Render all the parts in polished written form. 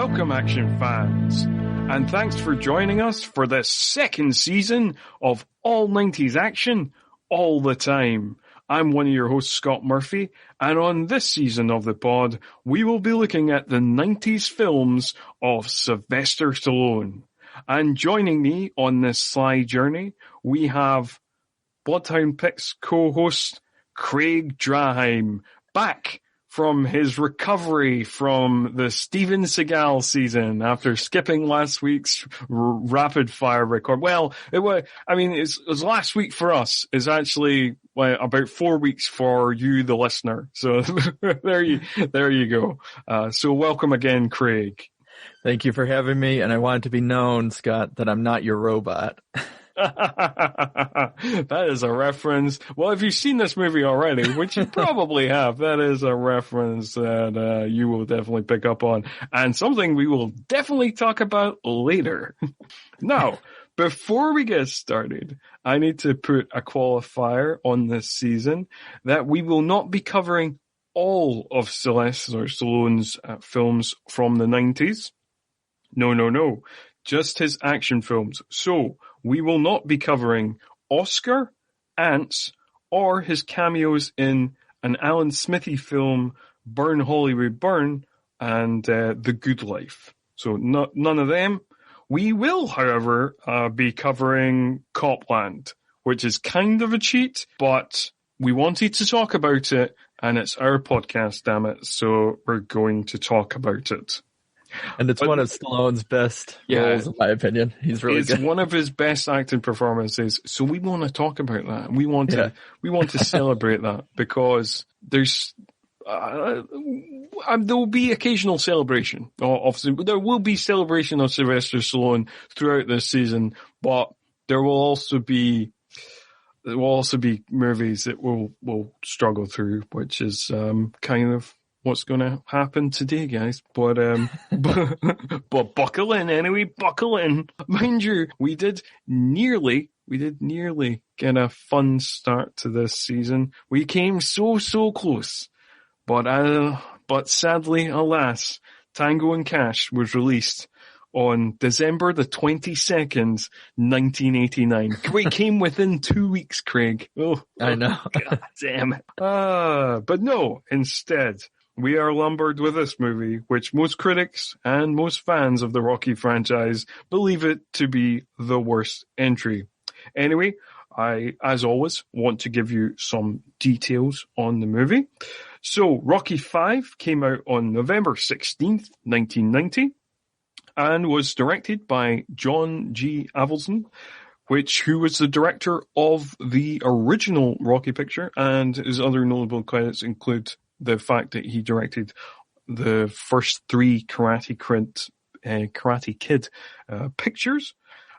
Welcome, action fans, and thanks for joining us for the second season of All 90s Action, All the Time. I'm one of your hosts, Scott Murphy, and on this season of the pod, we will be looking at the 90s films of Sylvester Stallone. And joining me on this sly journey, we have Bloodhound Picks co-host Craig Draheim, back from his recovery from the Steven Seagal season after skipping last week's rapid fire record. Well, it was last week for us. It's actually about 4 weeks for you, the listener. So there you go. So welcome again, Craig. Thank you for having me. And I want it to be known, Scott, that I'm not your robot. That is a reference. Well, if you've seen this movie already, which you probably have, that is a reference that you will definitely pick up on, and something we will definitely talk about later. Now, before we get started, I need to put a qualifier on this season that we will not be covering all of Sylvester Stallone's films from the 90s. No. Just his action films. So, we will not be covering Oscar, Ants, or his cameos in an Alan Smithy film, Burn Hollywood Burn, and The Good Life. So, none of them. We will, however, be covering Copland, which is kind of a cheat, but we wanted to talk about it, and it's our podcast, damn it, so we're going to talk about it. And it's one of Stallone's best roles, in my opinion. He's really good. It's one of his best acting performances. So we want to talk about that. We want to celebrate that, because there's there will be occasional celebration. Obviously, there will be celebration of Sylvester Stallone throughout this season, but there will also be movies that we'll struggle through, which is kind of what's going to happen today, guys. But buckle in anyway, buckle in. Mind you, we did nearly get a fun start to this season. We came so close. But sadly, alas, Tango and Cash was released on December the 22nd, 1989. We came within 2 weeks, Craig. Oh, I know. God damn it. But no, instead, we are lumbered with this movie, which most critics and most fans of the Rocky franchise believe it to be the worst entry. Anyway, I, as always, want to give you some details on the movie. So, Rocky V came out on November 16th, 1990, and was directed by John G. Avildsen, who was the director of the original Rocky picture, and his other notable credits include the fact that he directed the first 3 Karate Kid pictures.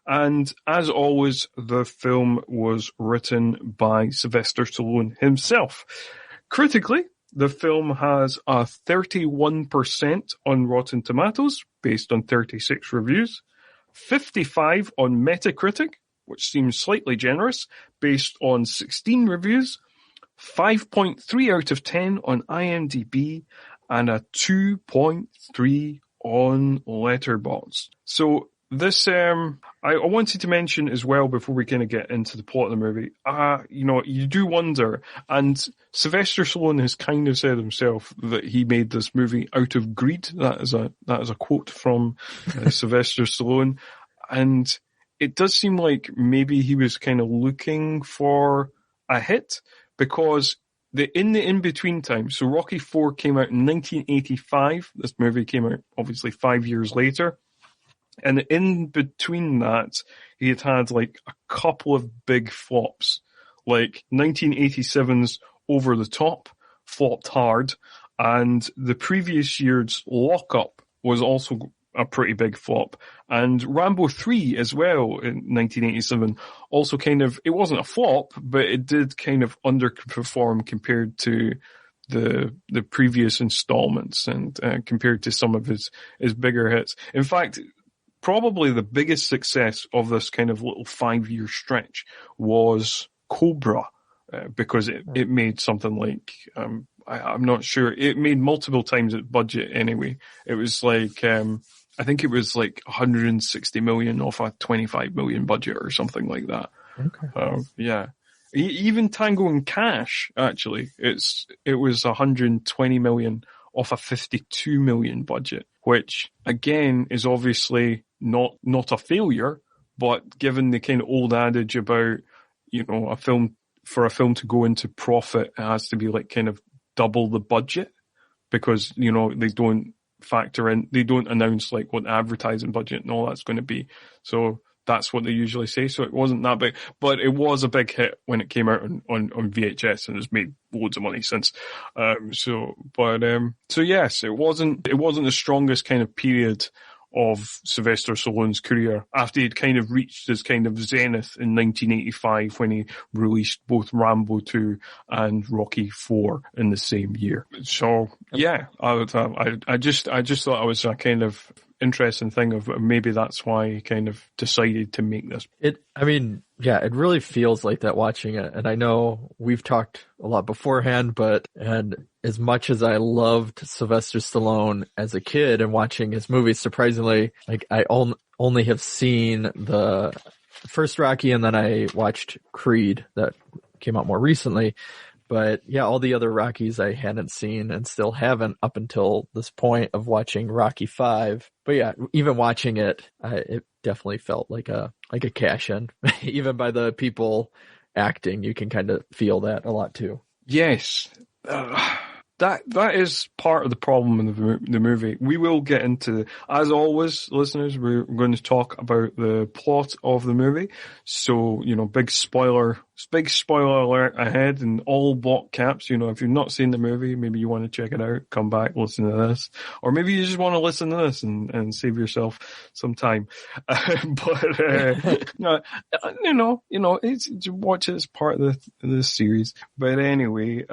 And as always, the film was written by Sylvester Stallone himself. Critically, the film has a 31% on Rotten Tomatoes, based on 36 reviews, 55 on Metacritic, which seems slightly generous, based on 16 reviews, 5.3 out of 10 on IMDb, and a 2.3 on Letterboxd. So this, I wanted to mention as well before we kind of get into the plot of the movie. You do wonder, and Sylvester Stallone has kind of said himself that he made this movie out of greed. That is a quote from Sylvester Stallone, and it does seem like maybe he was kind of looking for a hit, because in the in-between time, so Rocky IV came out in 1985. This movie came out obviously 5 years later. And in between that, he had like a couple of big flops, like 1987's Over the Top flopped hard, and the previous year's Lock Up was also a pretty big flop, and Rambo 3 as well in 1987 also it wasn't a flop, but it did kind of underperform compared to the previous installments and compared to some of his bigger hits. In fact, probably the biggest success of this kind of little 5-year stretch was Cobra, because it made something like I'm not sure. It made multiple times its budget anyway. It was like, I think it was like 160 million off a 25 million budget or something like that. Okay. Yeah. Even Tango and Cash, actually, it was 120 million off a 52 million budget, which again is obviously not a failure, but given the kind of old adage about, you know, for a film to go into profit, it has to be like kind of double the budget, because, you know, they don't announce like what the advertising budget and all that's going to be. So that's what they usually say. So it wasn't that big, but it was a big hit when it came out on VHS, and it's made loads of money since. So yes, it wasn't the strongest kind of period of Sylvester Stallone's career after he'd kind of reached his kind of zenith in 1985 when he released both Rambo 2 and Rocky 4 in the same year. So yeah, I just thought it was a kind of interesting thing of maybe that's why he kind of decided to make this. It really feels like that watching it. And I know we've talked a lot beforehand, and as much as I loved Sylvester Stallone as a kid and watching his movies, surprisingly, like I only have seen the first Rocky, and then I watched Creed that came out more recently. But yeah, all the other Rockies I hadn't seen and still haven't up until this point of watching Rocky 5. But yeah, even watching it, it definitely felt like a cash in. Even by the people acting, you can kind of feel that a lot too. Yes. That is part of the problem in the movie. We will get into, as always, listeners, we're going to talk about the plot of the movie. So, you know, big spoiler alert ahead in all block caps. You know, if you've not seen the movie, maybe you want to check it out, come back, listen to this. Or maybe you just want to listen to this and save yourself some time. It's watch it as part of the series. But anyway,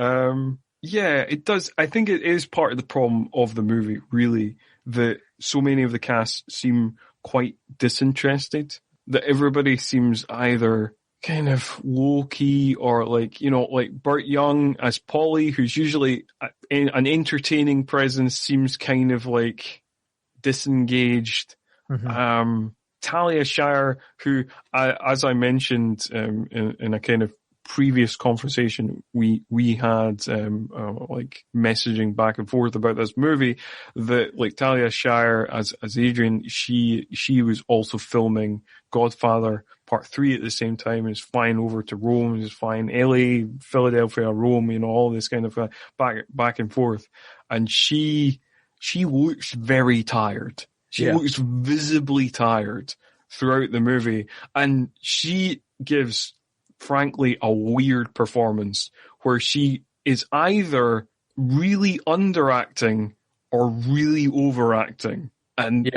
yeah, it does. I think it is part of the problem of the movie, really, that so many of the cast seem quite disinterested, that everybody seems either kind of low-key or like, you know, like Burt Young as Paulie, who's usually an entertaining presence, seems kind of like disengaged. Mm-hmm. Talia Shire, who, as I mentioned in a kind of previous conversation we had, like messaging back and forth about this movie, that like Talia Shire as Adrian, she was also filming Godfather Part 3 at the same time, and is flying over to Rome, is flying LA, Philadelphia, Rome, you know, all this kind of back and forth. And she looks very tired. She looks visibly tired throughout the movie, and she gives, frankly, a weird performance where she is either really underacting or really overacting, and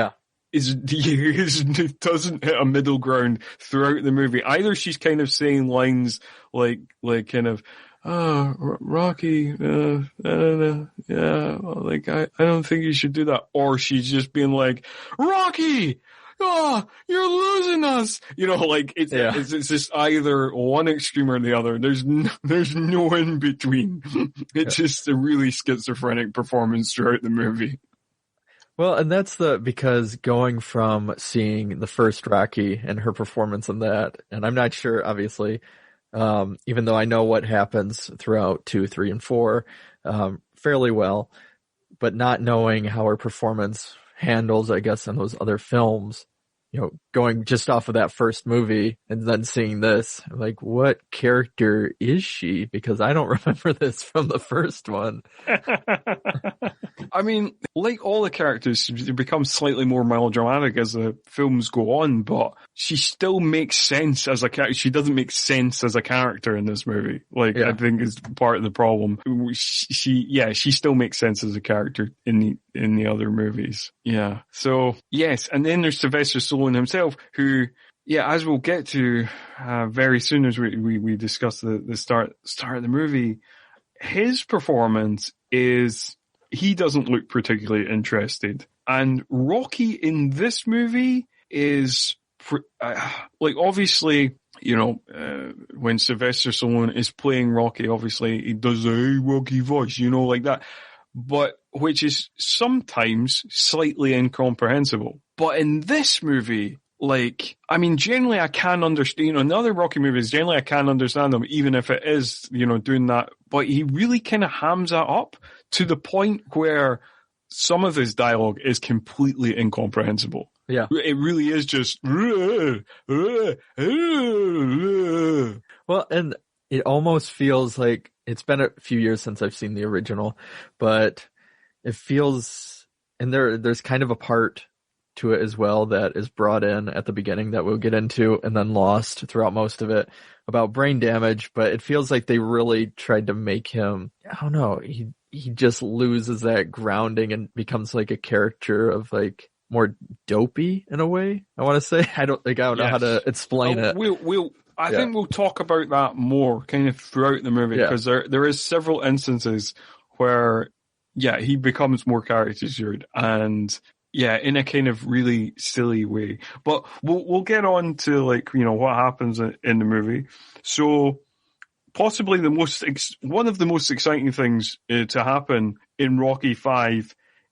doesn't hit a middle ground throughout the movie. Either she's kind of saying lines like kind of, Rocky, like I don't think you should do that, or she's just being like, Rocky, oh, you're losing us. You know, like it's just either one extreme or the other. There's no in between. It's just a really schizophrenic performance throughout the movie. Well, and that's because going from seeing the first Rocky and her performance in that, and I'm not sure, obviously, even though I know what happens throughout 2, 3, and 4, fairly well, but not knowing how her performance handles, I guess, in those other films, you know, going just off of that first movie and then seeing this, like, what character is she? Because I don't remember this from the first one. I mean, like all the characters, they become slightly more melodramatic as the films go on, but she still makes sense as a character. She doesn't make sense as a character in this movie. Like, I think is part of the problem. She still makes sense as a character in the other movies. Yeah. So, yes. And then there's Sylvester Stallone himself, who, as we'll get to very soon as we discuss the start of the movie, his performance is, he doesn't look particularly interested. And Rocky in this movie is, like, obviously when Sylvester Stallone is playing Rocky, obviously he does the "Hey Rocky" voice, like that, but which is sometimes slightly incomprehensible. But in this movie, generally I can understand, in other Rocky movies, generally I can understand them, even if it is, doing that. But he really kind of hams that up to the point where some of his dialogue is completely incomprehensible. Yeah. It really is just... Well, and it almost feels like it's been a few years since I've seen the original, but it feels, and there's kind of a part to it as well that is brought in at the beginning that we'll get into and then lost throughout most of it about brain damage, but it feels like they really tried to make him, I don't know, he just loses that grounding and becomes like a character of like more dopey in a way, I want to say. I don't know how to explain it. I think we'll talk about that more kind of throughout the movie, because there is several instances where, he becomes more caricatured and, in a kind of really silly way. But we'll get on to what happens in the movie. So possibly one of the most exciting things to happen in Rocky V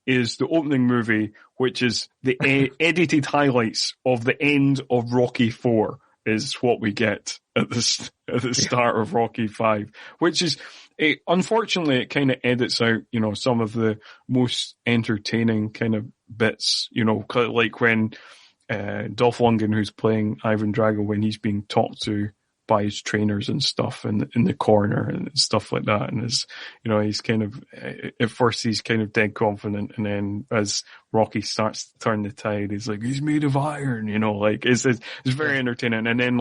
is the opening movie, which is the edited highlights of the end of Rocky IV, is what we get at the start of Rocky V, which is, unfortunately, it kind of edits out, some of the most entertaining kind of bits, like when Dolph Lundgren, who's playing Ivan Drago, when he's being talked to by his trainers and stuff in the corner and stuff like that. And he's kind of, at first he's kind of dead confident. And then as Rocky starts to turn the tide, he's like, he's made of iron, it's very entertaining. And then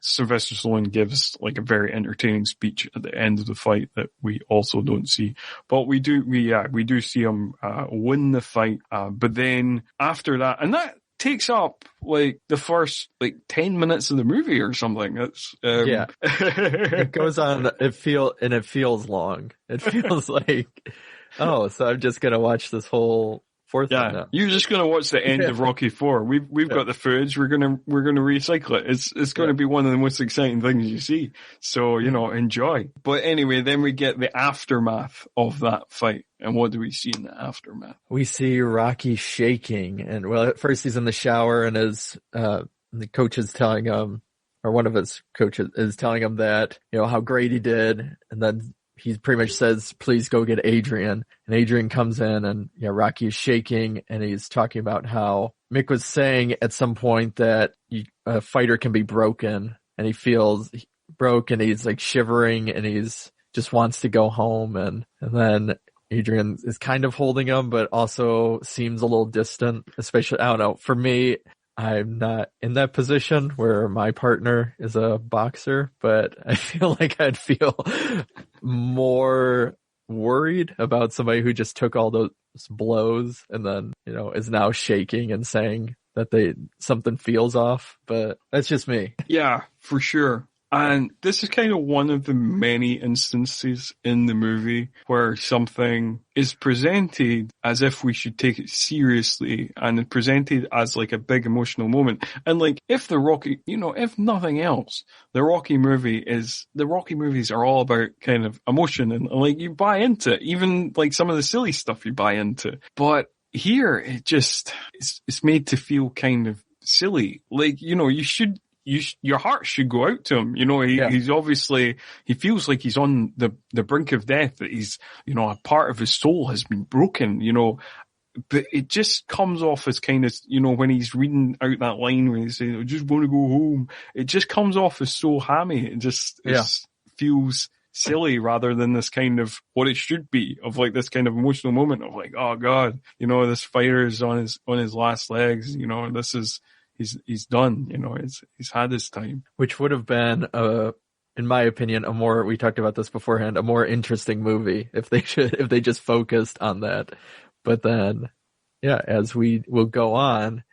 Sylvester Stallone gives a very entertaining speech at the end of the fight that we also don't see. But we do see him, win the fight. But then after that, and that takes up the first 10 minutes of the movie or something. It's it goes on. It feels long. It feels like, so I'm just gonna watch this whole fourth one now. You're just gonna watch the end of Rocky IV. We've got the footage. We're gonna recycle it. It's gonna be one of the most exciting things you see. So enjoy. But anyway, then we get the aftermath of that fight. And what do we see in the aftermath? We see Rocky shaking, and at first he's in the shower, and the coach is telling him, or one of his coaches is telling him that, how great he did. And then he pretty much says, please go get Adrian. And Adrian comes in, and Rocky is shaking, and he's talking about how Mick was saying at some point that a fighter can be broken, and he feels broke, and he's shivering, and he's just wants to go home. And then Adrian is kind of holding him, but also seems a little distant, especially, I don't know, for me, I'm not in that position where my partner is a boxer, but I feel like I'd feel more worried about somebody who just took all those blows and then, is now shaking and saying that something feels off, but that's just me. Yeah, for sure. And this is kind of one of the many instances in the movie where something is presented as if we should take it seriously and presented as a big emotional moment. And if the Rocky, if nothing else, the Rocky movies are all about kind of emotion and you buy into it. Even some of the silly stuff you buy into. But here it just, it's made to feel kind of silly. Your heart should go out to him. He's obviously, he feels like he's on the brink of death, that he's, a part of his soul has been broken, but it just comes off as kind of, when he's reading out that line where he's saying, I just want to go home. It just comes off as so hammy. It just feels silly rather than this kind of what it should be of this kind of emotional moment of oh God, this fighter is on his last legs, this is, he's done, he's had his time. Which would have been, in my opinion, we talked about this beforehand, a more interesting movie if they just focused on that. But then, as we will go on,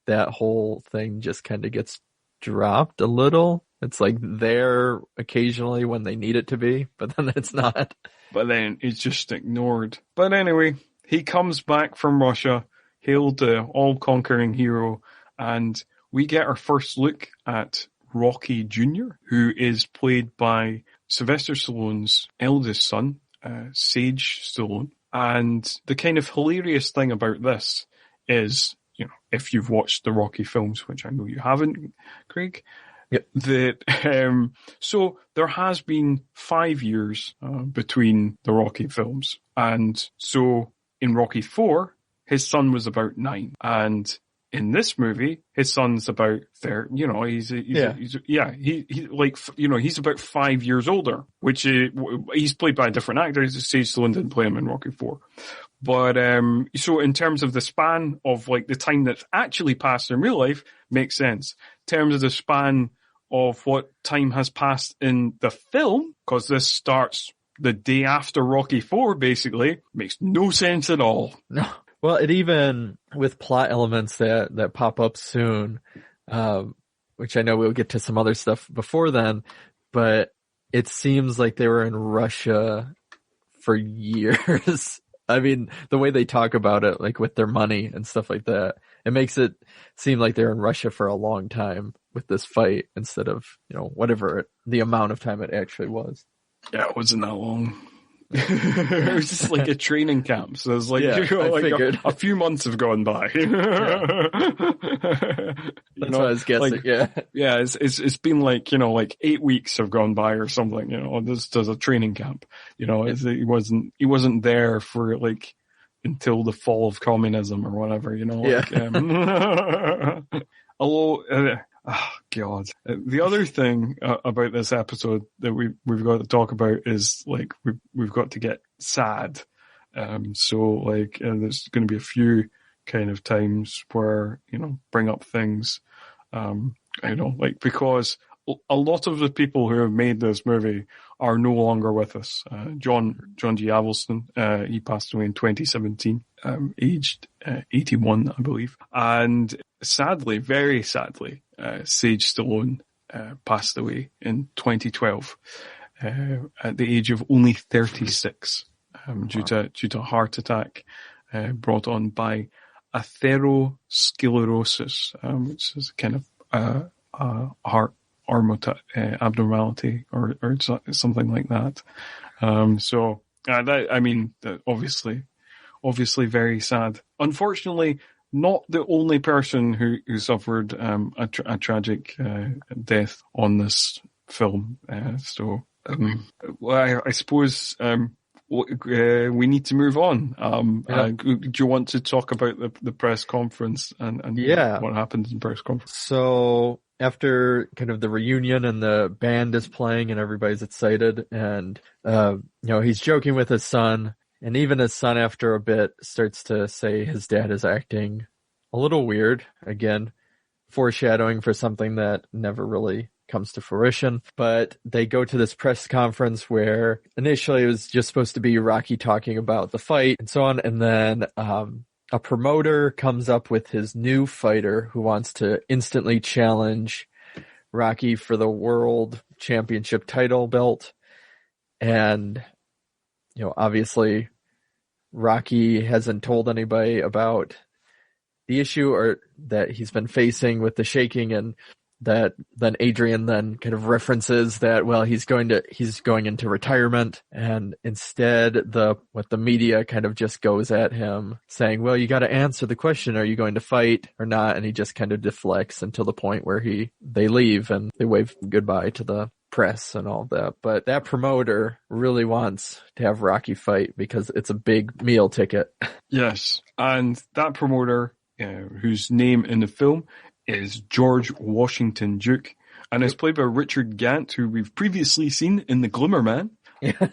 that whole thing just kind of gets dropped a little. It's there occasionally when they need it to be, but then it's not. But then it's just ignored. But anyway, he comes back from Russia, hailed the all-conquering hero, and we get our first look at Rocky Jr., who is played by Sylvester Stallone's eldest son, Sage Stallone. And the kind of hilarious thing about this is, you know, if you've watched the Rocky films, which I know you haven't, Craig, yep. So there has been 5 years between the Rocky films. And so in Rocky IV, his son was about 9. And in this movie, his son's about 30, you know, he's about 5 years older, which he's played by a different actor. Sage Stallone didn't play him in Rocky IV. But, so in terms of the span of like the time that's actually passed in real life, makes sense. In terms of the span of what time has passed in the film, because this starts the day after Rocky IV, basically, makes no sense at all. No. Well, it even, with plot elements that pop up soon, which I know we'll get to some other stuff before then, but it seems like they were in Russia for years. I mean, the way they talk about it, like with their money and stuff like that, it makes it seem like they're in Russia for a long time with this fight instead of, you know, whatever the amount of time it actually was. Yeah, it wasn't that long. It was just like a training camp. So it was like, a few months have gone by. That's what I was guessing. Like, yeah. It's been like, you know, like 8 weeks have gone by or something, you know, this does a training camp, you know, he wasn't there for like until the fall of communism or whatever, you know, like, although, oh God. The other thing about this episode that we've got to talk about is like we've got to get sad. So like there's going to be a few kind of times where, you know, bring up things, I know, like because a lot of the people who have made this movie are no longer with us. John G. Avildsen, he passed away in 2017, aged 81, I believe. And sadly, very sadly, Sage Stallone passed away in 2012 at the age of only 36 due to a heart attack brought on by atherosclerosis, which is kind of heart abnormality or something like that. Obviously very sad. Unfortunately, not the only person who suffered a tragic death on this film. I suppose we need to move on. Do you want to talk about the press conference and what happened in the press conference? So after kind of the reunion and the band is playing and everybody's excited and, you know, he's joking with his son. And even his son, after a bit, starts to say his dad is acting a little weird. Again, foreshadowing for something that never really comes to fruition. But they go to this press conference where initially it was just supposed to be Rocky talking about the fight and so on. And then a promoter comes up with his new fighter who wants to instantly challenge Rocky for the world championship title belt. And you know, obviously Rocky hasn't told anybody about the issue or that he's been facing with the shaking, and that then Adrian then kind of references that, well, he's going into retirement, and instead the media kind of just goes at him saying, well, you got to answer the question, are you going to fight or not? And he just kind of deflects until the point where they leave and they wave goodbye to the press and all that. But that promoter really wants to have Rocky fight because it's a big meal ticket. Yes. And that promoter, whose name in the film is George Washington Duke, and is played by Richard Gant, who we've previously seen in The Glimmer Man. Yeah.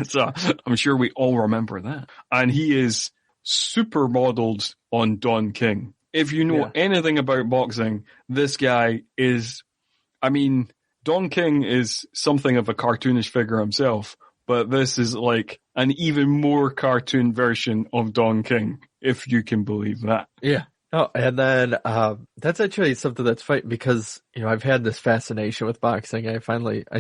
So I'm sure we all remember that. And he is supermodeled on Don King. If you know anything about boxing, this guy is, I mean, Don King is something of a cartoonish figure himself, but this is like an even more cartoon version of Don King, if you can believe that. Yeah. Oh, and then that's actually something that's funny because, you know, I've had this fascination with boxing. I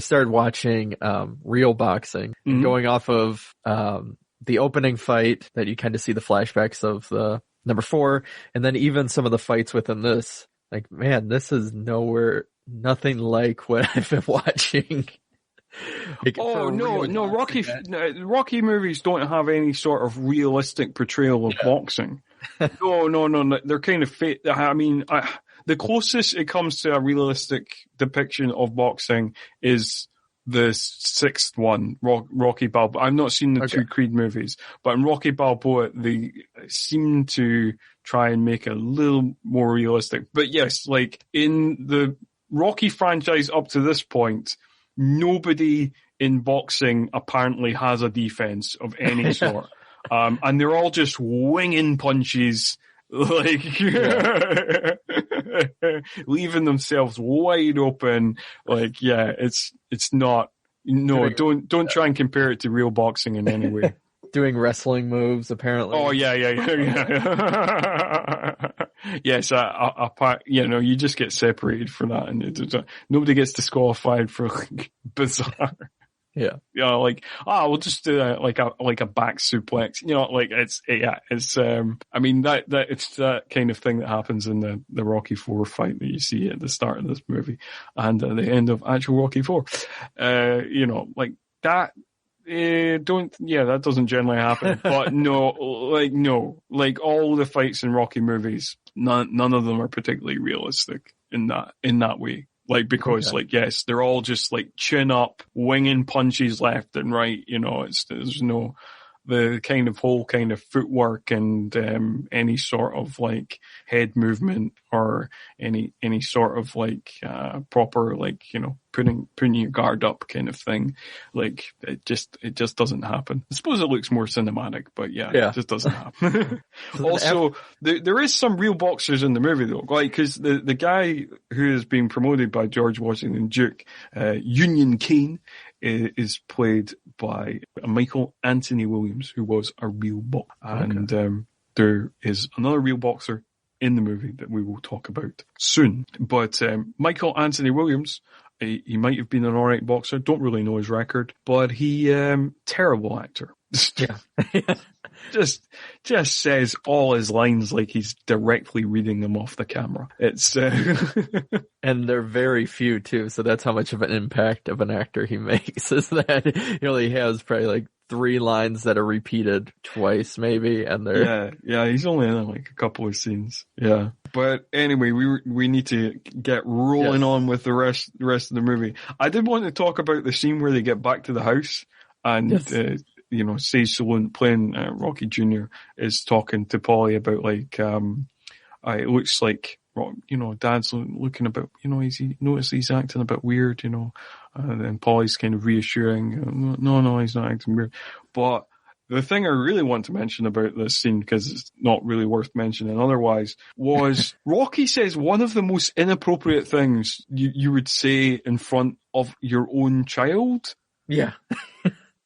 started watching real boxing, going off of the opening fight that you kind of see the flashbacks of the number 4, and then even some of the fights within this. Like, man, this is nowhere nothing like what I've been watching. Like, Oh, for no, real no, boxing, Rocky movies don't have any sort of realistic portrayal of boxing. No, they're kind of fake. I mean, the closest it comes to a realistic depiction of boxing is the sixth one, Rocky Balboa. I've not seen the two Creed movies, but in Rocky Balboa, they seem to try and make it a little more realistic. But yes, like in the Rocky franchise up to this point, nobody in boxing apparently has a defense of any sort. And they're all just winging punches, like, leaving themselves wide open. Like, yeah, it's not, no, don't try and compare it to real boxing in any way. Doing wrestling moves, apparently. Oh, yeah. Yes, you just get separated for that, and nobody gets disqualified for like, bizarre. Yeah. Like, we'll just do like a back suplex. Like it's I mean, that it's that kind of thing that happens in the Rocky IV fight that you see at the start of this movie and at the end of actual Rocky IV. Like that. That doesn't generally happen, but no, like all the fights in Rocky movies, none of them are particularly realistic in that way. Like, because yes, they're all just like chin up, winging punches left and right, there's no, the whole kind of footwork and, any sort of like head movement or any sort of like, proper, like, putting your guard up kind of thing. Like, it just doesn't happen. I suppose it looks more cinematic, but it just doesn't happen. Also, there is some real boxers in the movie though, like, cause the guy who is being promoted by George Washington Duke, Union Kane, is played by Michael Anthony Williams, who was a real boxer. And there is another real boxer in the movie that we will talk about soon. But Michael Anthony Williams, he might have been an alright boxer, don't really know his record, but he, terrible actor. Yeah. just says all his lines like he's directly reading them off the camera. It's and they're very few too, so that's how much of an impact of an actor he makes, is that he only has probably like 3 lines that are repeated twice maybe, and they're he's only in like a couple of scenes. Yeah. But anyway, we need to get rolling on with the rest of the movie. I did want to talk about the scene where they get back to the house and Sage Stallone playing Rocky Jr. is talking to Paulie about like, it looks like, Dad's looking about, he noticed he's acting a bit weird, and then Paulie's kind of reassuring, no, he's not acting weird. But the thing I really want to mention about this scene, because it's not really worth mentioning otherwise, was Rocky says one of the most inappropriate things you would say in front of your own child. Yeah.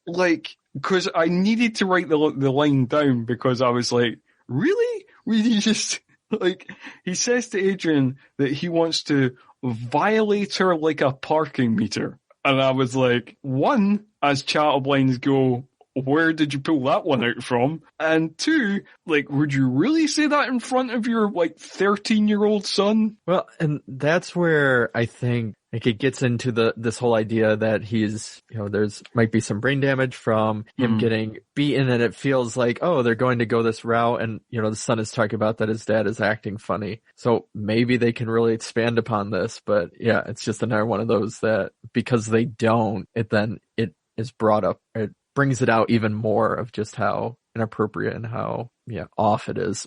Like, because I needed to write the line down because I was like, really? You just, like, he says to Adrian that he wants to violate her like a parking meter. And I was like, one, as chat lines go, where did you pull that one out from? And 2, like, would you really say that in front of your, like, 13-year-old son? Well, and that's where I think like it gets into this whole idea that he's, there's might be some brain damage from him getting beaten, and it feels like, they're going to go this route, and, the son is talking about that his dad is acting funny. So maybe they can really expand upon this, but yeah, it's just another one of those that because they don't, it is brought up, it brings it out even more of just how inappropriate and how off it is.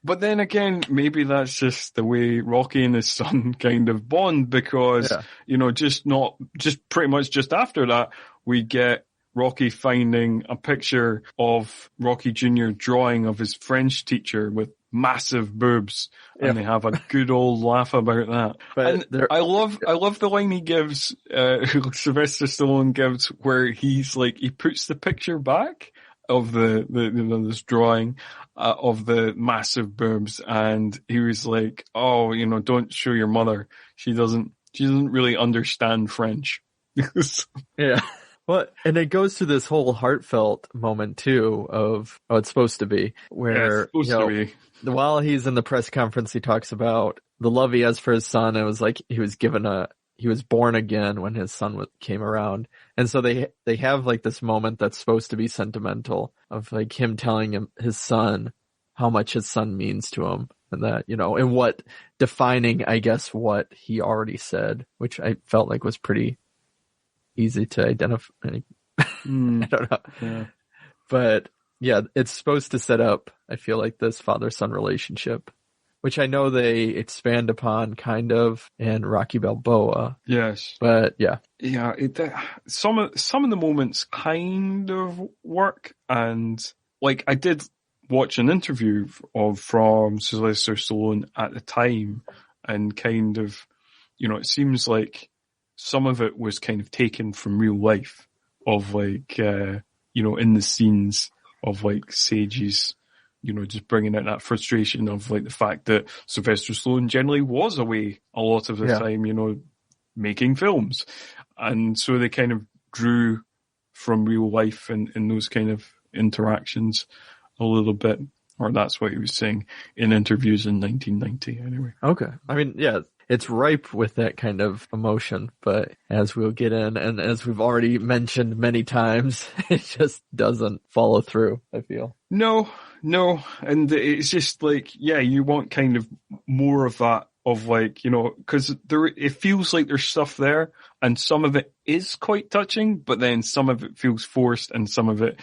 But then again, maybe that's just the way Rocky and his son kind of bond, because just pretty much just after that we get Rocky finding a picture of Rocky Jr. drawing of his French teacher with massive boobs, and they have a good old laugh about that. But I love the line he gives, Sylvester Stallone gives, where he's like, he puts the picture back of this drawing of the massive boobs, and he was like, don't show your mother. She doesn't really understand French. Yeah. Well, and it goes to this whole heartfelt moment too of, it's supposed to be, where, while he's in the press conference, he talks about the love he has for his son. It was like he was born again when his son came around. And so they have like this moment that's supposed to be sentimental of like him telling his son how much his son means to him, and that, and what defining, I guess, what he already said, which I felt like was pretty easy to identify. I don't know. Yeah. But yeah, it's supposed to set up, I feel like, this father-son relationship, which I know they expand upon kind of in Rocky Balboa. Yes. But yeah. Yeah, some of the moments kind of work, and like I did watch an interview from Sylvester Stallone at the time, and kind of, it seems like some of it was kind of taken from real life, of like, in the scenes of like Sage's, just bringing out that frustration of like the fact that Sylvester Stallone generally was away a lot of the time, making films. And so they kind of drew from real life in those kind of interactions a little bit, or that's what he was saying in interviews in 1990 anyway. Okay. I mean, yeah, it's ripe with that kind of emotion, but as we'll get in, and as we've already mentioned many times, it just doesn't follow through, I feel. No. And it's just like, yeah, you want kind of more of that, of like, because it feels like there's stuff there, and some of it is quite touching, but then some of it feels forced, and some of it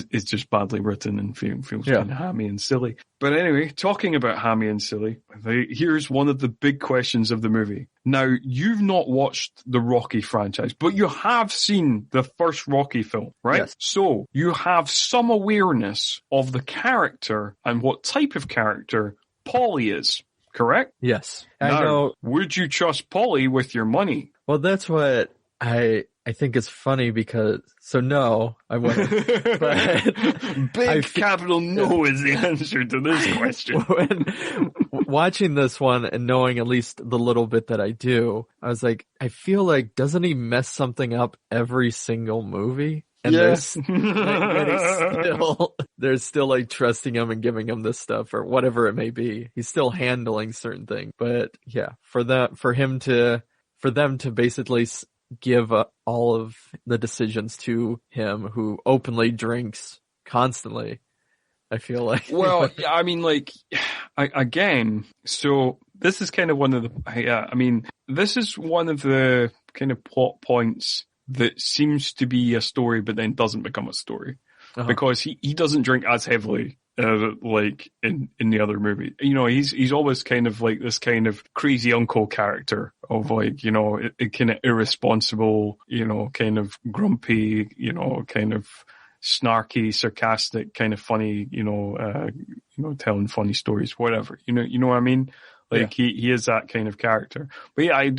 is just badly written and feels kind of hammy and silly. But anyway, talking about hammy and silly, here's one of the big questions of the movie. Now, you've not watched the Rocky franchise, but you have seen the first Rocky film, right? Yes. So you have some awareness of the character and what type of character Paulie is. Correct? Yes. Now, I know. Would you trust Paulie with your money? Well, that's what I think is funny, because, so no, I wouldn't. But Big capital no is the answer to this question. When watching this one and knowing at least the little bit that I do, I was like, I feel like, doesn't he mess something up every single movie? And yes. there's still like trusting him and giving him this stuff or whatever it may be. He's still handling certain things. But yeah, for them to basically give all of the decisions to him, who openly drinks constantly, I feel like. Well, I mean, like, again, so this is kind of one of the, this is one of the kind of plot points that seems to be a story, but then doesn't become a story, because he doesn't drink as heavily like in the other movie. He's always kind of like this kind of crazy uncle character of like, it kind of irresponsible, kind of grumpy, kind of snarky, sarcastic, kind of funny, telling funny stories, whatever. You know what I mean? Like he is that kind of character. But yeah,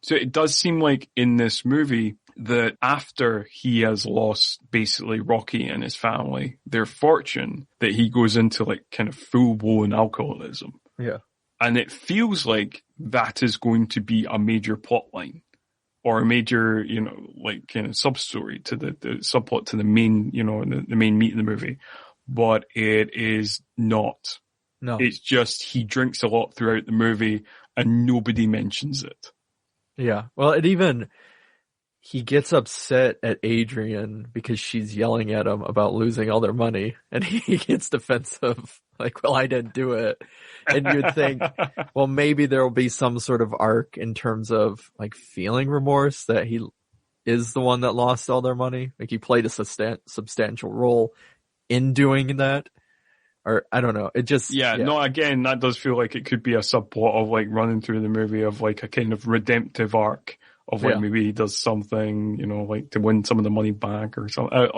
so it does seem like in this movie that after he has lost basically Rocky and his family their fortune, that he goes into like kind of full-blown alcoholism. Yeah. And it feels like that is going to be a major plot line, or a major, like kind of sub-story to the subplot to the main, the main meat of the movie. But it is not. No. It's just he drinks a lot throughout the movie and nobody mentions it. Yeah. Well, he gets upset at Adrian because she's yelling at him about losing all their money, and he gets defensive, like, well, I didn't do it. And you'd think, well, maybe there will be some sort of arc in terms of like feeling remorse that he is the one that lost all their money. Like he played a substantial role in doing that. Or I don't know. It just No. Again, that does feel like it could be a subplot of like running through the movie of like a kind of redemptive arc of like maybe he does something, like to win some of the money back or something,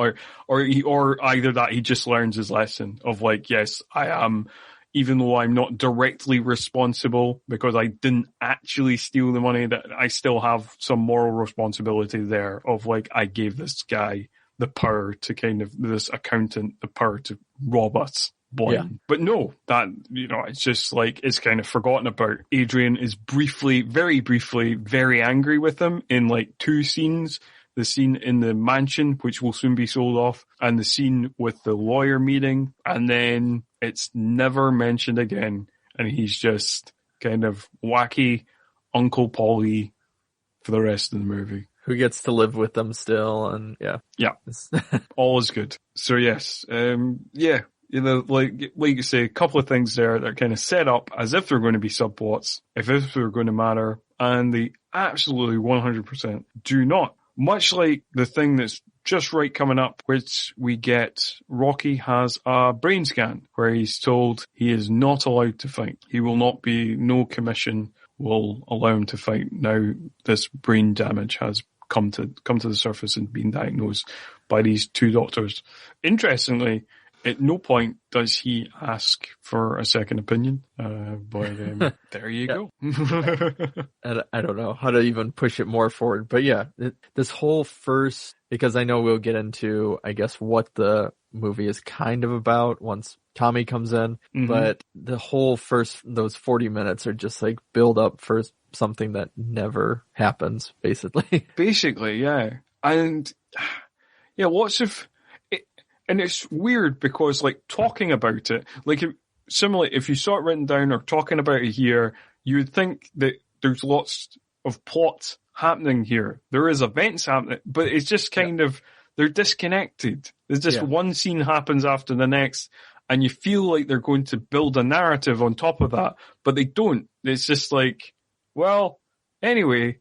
or either that he just learns his lesson of like, yes, I am, even though I'm not directly responsible because I didn't actually steal the money, that I still have some moral responsibility there of like, I gave this guy the power to this accountant, the power to rob us blind. Yeah. But no, that, it's just like, it's kind of forgotten about. Adrian is very briefly, very angry with him in like two scenes. The scene in the mansion, which will soon be sold off, and the scene with the lawyer meeting. And then it's never mentioned again. And he's just kind of wacky Uncle Paulie for the rest of the movie. Who gets to live with them still, and yeah. All is good. So yes, like you say, a couple of things there that are kind of set up as if they're going to be subplots, if they're going to matter, and they absolutely 100% do not. Much like the thing that's just right coming up, which we get, Rocky has a brain scan where he's told he is not allowed to fight. He will not be, no commission will allow him to fight. Now this brain damage has come to the surface and been diagnosed by these two doctors. Interestingly, at no point does he ask for a second opinion, but there you go. And I don't know how to even push it more forward, but yeah, this whole first, because I know we'll get into, I guess, what the movie is kind of about once Tommy comes in, but the whole those 40 minutes are just like build up for something that never happens, basically. Basically, yeah. And yeah, lots of, and it's weird because like talking about it, like similarly, if you saw it written down or talking about it here, you would think that there's lots of plot happening here. There is events happening, but it's just kind of, they're disconnected. There's just one scene happens after the next, and you feel like they're going to build a narrative on top of that, but they don't. It's just like, well, anyway,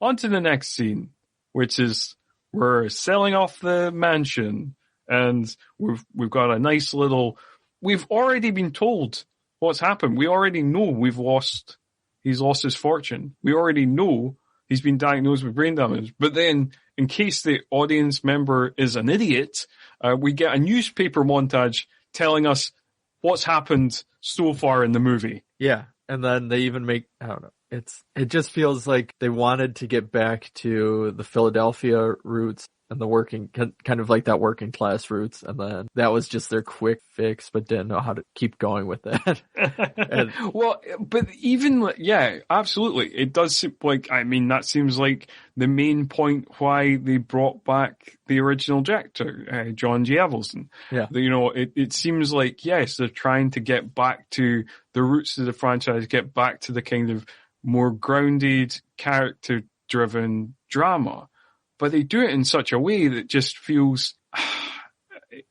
on to the next scene, which is we're selling off the mansion, and we've got a nice little, we've already been told what's happened. We already know he's lost his fortune. We already know he's been diagnosed with brain damage. But then, in case the audience member is an idiot, we get a newspaper montage telling us what's happened so far in the movie. Yeah, and then they even make, I don't know, it just feels like they wanted to get back to the Philadelphia roots and the working, kind of like that working class roots, and then that was just their quick fix, but didn't know how to keep going with that. Well, but even, yeah, absolutely. It does seem like, I mean, that seems like the main point why they brought back the original director, John G. Avildsen. Yeah. You know, it seems like, yes, they're trying to get back to the roots of the franchise, get back to the kind of more grounded, character-driven drama. But they do it in such a way that just feels,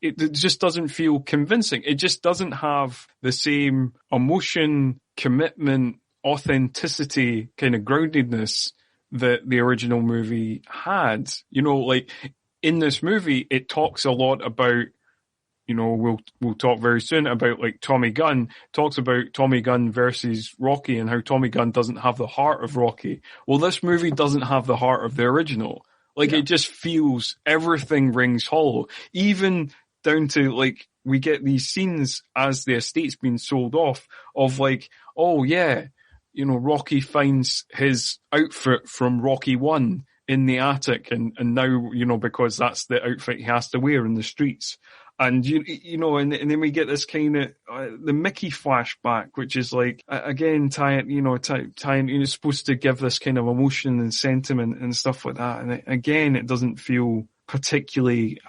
it just doesn't feel convincing. It just doesn't have the same emotion, commitment, authenticity, kind of groundedness that the original movie had. You know, like in this movie, it talks a lot about, you know, we'll talk very soon about like Tommy Gunn, talks about Tommy Gunn versus Rocky and how Tommy Gunn doesn't have the heart of Rocky. Well, this movie doesn't have the heart of the original. Like, it just feels, everything rings hollow. Even down to, like, we get these scenes as the estate's being sold off of, like, oh, yeah, you know, Rocky finds his outfit from Rocky 1 in the attic, and now, you know, because that's the outfit he has to wear in the streets. And, you know, and then we get this kind of, the Mickey flashback, which is like, again, tying, you know, it's supposed to give this kind of emotion and sentiment and stuff like that. And again, it doesn't feel particularly,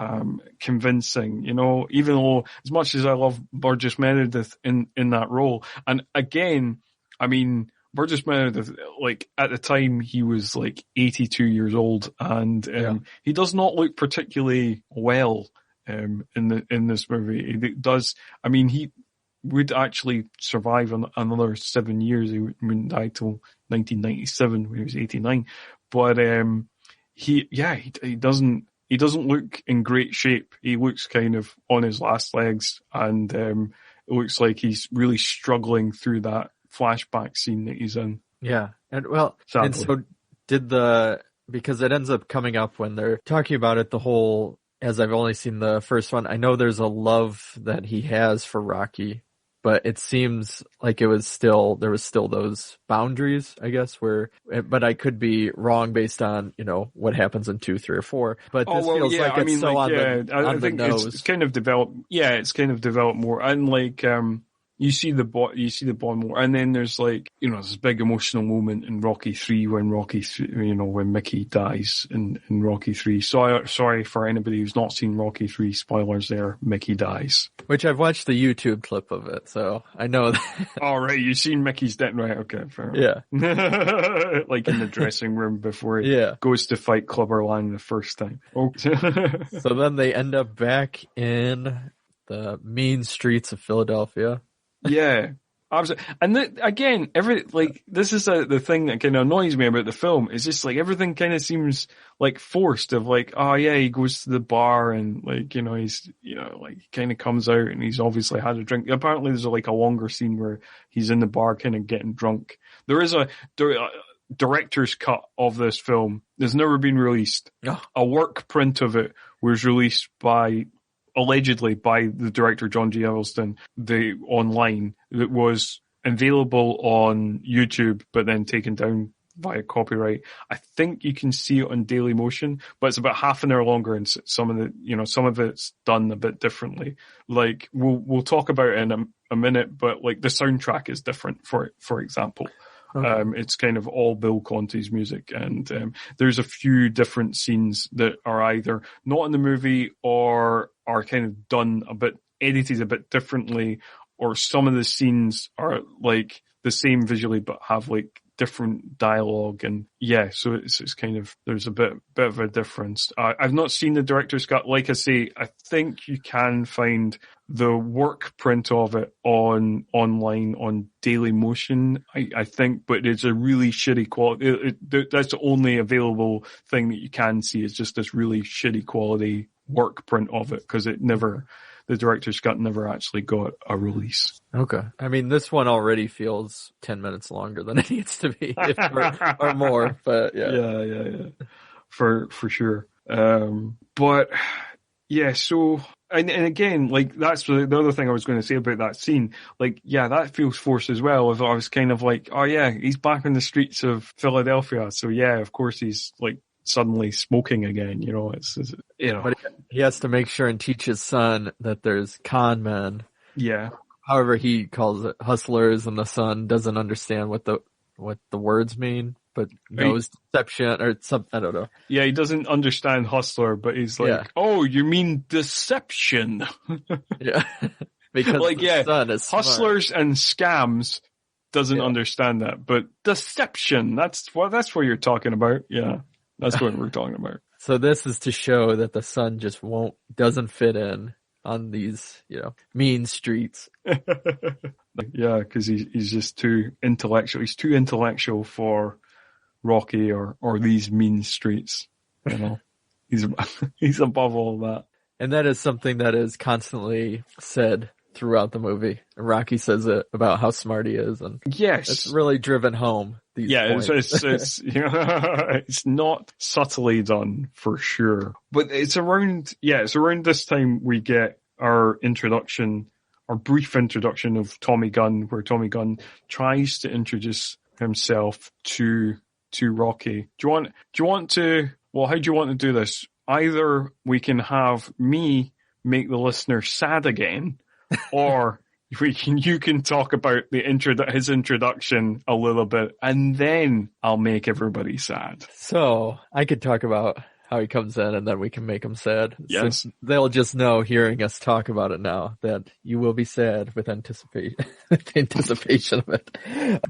convincing, you know, even though as much as I love Burgess Meredith in that role. And again, I mean, Burgess Meredith, like, at the time, he was like 82 years old, and, he does not look particularly well. In this movie, it does. I mean, he would actually survive another 7 years. He wouldn't die till 1997 when he was 89. But he doesn't look in great shape. He looks kind of on his last legs, and it looks like he's really struggling through that flashback scene that he's in. Yeah, and well, sadly. And so because it ends up coming up when they're talking about it, the whole. As I've only seen the first one, I know there's a love that he has for Rocky, but it seems like there was still those boundaries, I guess, but I could be wrong based on, you know, what happens in 2, 3, or 4. But this feels like it's so on the nose. It's kind of developed. Yeah, it's kind of developed more. And like, You see the bond more, and then there's like, this big emotional moment in Rocky 3 when when Mickey dies in Rocky 3. Sorry for anybody who's not seen Rocky 3, spoilers there, Mickey dies. Which I've watched the YouTube clip of it, so I know that. All right, you've seen Mickey's death, right? Okay, fair enough. Yeah. Like in the dressing room before he goes to fight Clubber Lang the first time. Oh. So then they end up back in the mean streets of Philadelphia. Yeah, absolutely. And again, this is the thing that kind of annoys me about the film. Is just like everything kind of seems like forced. Of like, oh yeah, he goes to the bar and like he's like kind of comes out and he's obviously had a drink. Apparently, there's like a longer scene where he's in the bar kind of getting drunk. There is a director's cut of this film. There's never been released. A work print of it was released allegedly by the director John G. Avildsen, online, that was available on YouTube, but then taken down via copyright. I think you can see it on Daily Motion, but it's about half an hour longer, and some of it's done a bit differently. Like we'll talk about it in a minute, but like the soundtrack is different. For example. Okay. It's kind of all Bill Conti's music, and there's a few different scenes that are either not in the movie or are kind of done edited a bit differently, or some of the scenes are like the same visually but have like different dialogue, and so it's kind of, there's a bit of a difference. I've not seen the director's cut. Like I say, I think you can find the work print of it online on Daily Motion, I think, but it's a really shitty quality. That's the only available thing that you can see, is just this really shitty quality work print of it, because the director's cut never actually got a release. Okay. I mean, this one already feels 10 minutes longer than it needs to be, or more, but yeah. Yeah. For sure. But yeah, so, and again, like, that's the other thing I was going to say about that scene. Like, yeah, that feels forced as well. If I was kind of like, oh yeah, he's back on the streets of Philadelphia. So yeah, of course he's like suddenly smoking again, it's But he has to make sure and teach his son that there's con men. Yeah. However he calls it, hustlers, and the son doesn't understand what the words mean, but knows deception or something. I don't know. Yeah, he doesn't understand hustler, but he's like, oh, you mean deception? Yeah. Because like, son is hustlers smart. And scams doesn't understand that, but deception, that's what you're talking about. Yeah. That's what we're talking about. So this is to show that the son just doesn't fit in on these, mean streets. Yeah, because he's just too intellectual. He's too intellectual for Rocky or these mean streets. He's above all that. And that is something that is constantly said throughout the movie. Rocky says it about how smart he is, and yes, it's really driven home. It's it's not subtly done for sure, but it's around this time we get our brief introduction of Tommy Gunn, where Tommy Gunn tries to introduce himself to Rocky. How do you want to do this? Either we can have me make the listener sad again, or you can talk about his introduction a little bit, and then I'll make everybody sad. So I could talk about how he comes in, and then we can make him sad. Yes. Since they'll just know, hearing us talk about it now, that you will be sad with anticipation of it.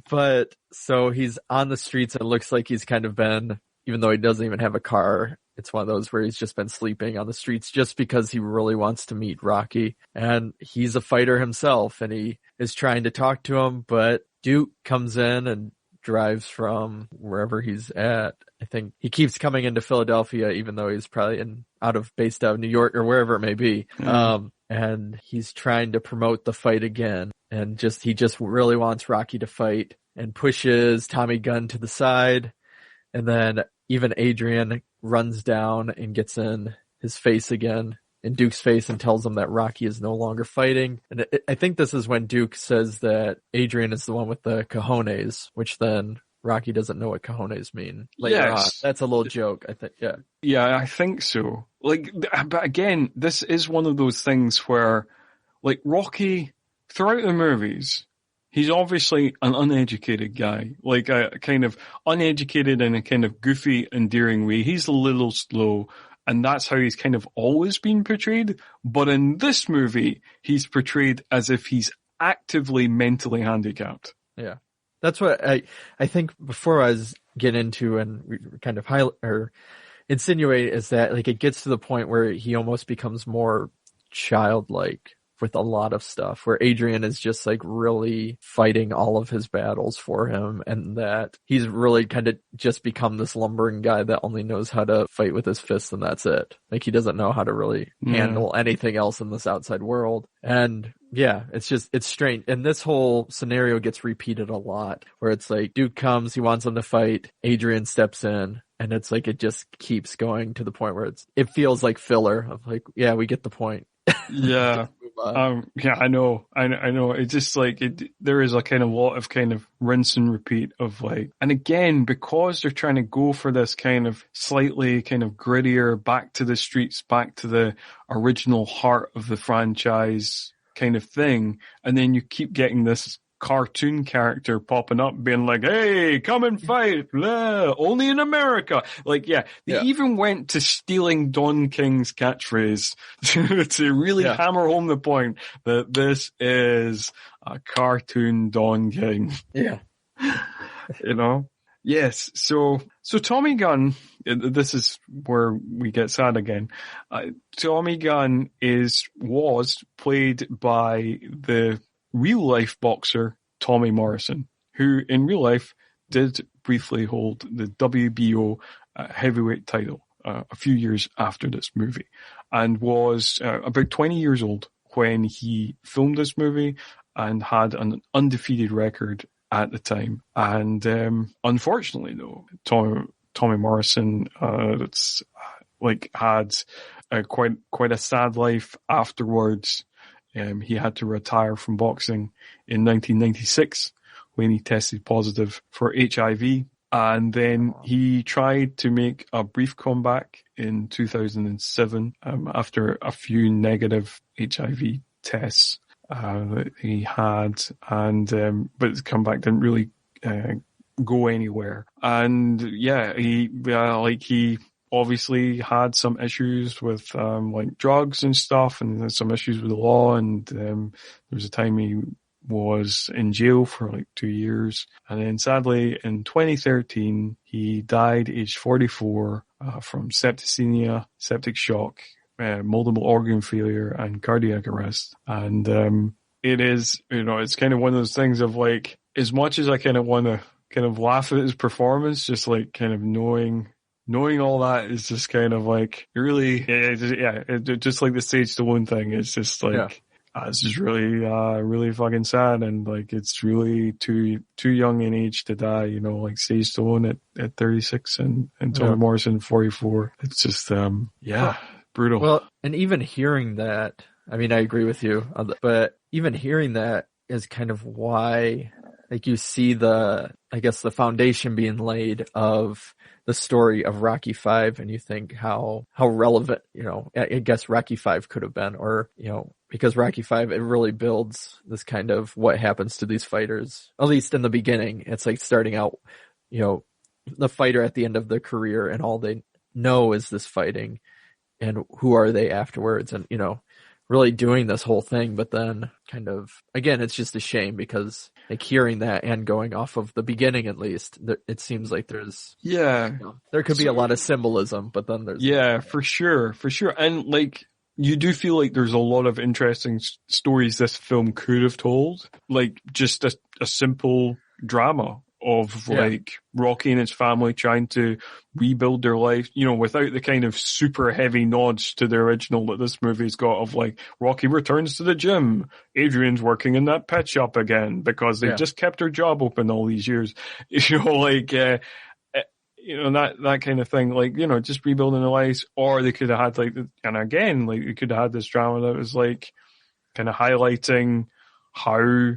But so he's on the streets, and it looks like he's kind of been, even though he doesn't even have a car, it's one of those where he's just been sleeping on the streets just because he really wants to meet Rocky. And he's a fighter himself, and he is trying to talk to him, but Duke comes in and drives from wherever he's at. I think he keeps coming into Philadelphia, even though he's probably based out of New York or wherever it may be. Mm-hmm. And he's trying to promote the fight again. And he just really wants Rocky to fight, and pushes Tommy Gunn to the side. And then even Adrian runs down and gets in his face again, in Duke's face, and tells him that Rocky is no longer fighting. And I think this is when Duke says that Adrian is the one with the cojones, which then Rocky doesn't know what cojones mean later on. That's a little joke, I think. Yeah. Yeah, I think so. Like, but again, this is one of those things where, like, Rocky throughout the movies, he's obviously an uneducated guy, like a kind of uneducated in a kind of goofy, endearing way. He's a little slow, and that's how he's kind of always been portrayed. But in this movie, he's portrayed as if he's actively mentally handicapped. Yeah. That's what I think before I was get into and we kind of highlight or insinuate is that like it gets to the point where he almost becomes more childlike with a lot of stuff, where Adrian is just like really fighting all of his battles for him, and that he's really kind of just become this lumbering guy that only knows how to fight with his fists, and that's it. Like he doesn't know how to really handle anything else in this outside world. And yeah, it's strange. And this whole scenario gets repeated a lot, where it's like Duke comes, he wants him to fight, Adrian steps in, and it's like it just keeps going to the point where it feels like filler of like, yeah, we get the point. Yeah. Yeah, I know. It's just like there is a kind of lot of kind of rinse and repeat of like, and again, because they're trying to go for this kind of slightly kind of grittier, back to the streets, back to the original heart of the franchise kind of thing. And then you keep getting this cartoon character popping up being like, hey, come and fight, blah, only in America. Like, they even went to stealing Don King's catchphrase to really hammer home the point that this is a cartoon Don King. Yeah. You know? Yes. So Tommy Gunn, this is where we get sad again. Tommy Gunn was played by the real life boxer Tommy Morrison, who in real life did briefly hold the WBO heavyweight title a few years after this movie, and was about 20 years old when he filmed this movie and had an undefeated record at the time. And unfortunately, though, Tommy Morrison had quite a sad life afterwards. He had to retire from boxing in 1996 when he tested positive for HIV. And then he tried to make a brief comeback in 2007 after a few negative HIV tests that he had. But his comeback didn't really go anywhere. And he obviously had some issues with drugs and stuff, and some issues with the law, and there was a time he was in jail for 2 years, and then sadly in 2013 he died aged 44 from septicemia, septic shock, multiple organ failure, and cardiac arrest. And it is, it's kind of one of those things of like, as much as I kind of want to kind of laugh at his performance, just like kind of knowing all that is just kind of like really, just like the Sage Stallone thing. It's just like, it's just really, really fucking sad. And like, it's really too young in age to die, like Sage Stallone at 36 and Tommy Morrison 44. It's just, brutal. Well, and even hearing that, I mean, I agree with you, but even hearing that is kind of why, like, you see the foundation being laid of the story of Rocky V, and you think how relevant, I guess Rocky V could have been, or, because Rocky V, it really builds this kind of what happens to these fighters, at least in the beginning. It's like starting out, the fighter at the end of their career, and all they know is this fighting, and who are they afterwards, and, really doing this whole thing. But then kind of, again, it's just a shame because like hearing that and going off of the beginning, at least, it seems like there's, there could be a lot of symbolism, but then there's, for sure. And like, you do feel like there's a lot of interesting stories this film could have told, like just a simple drama of like Rocky and his family trying to rebuild their life, without the kind of super heavy nods to the original that this movie's got of like Rocky returns to the gym, Adrian's working in that pet shop again because they've just kept their job open all these years, that kind of thing, like, just rebuilding their lives. Or they could have had they could have had this drama that was like kind of highlighting how,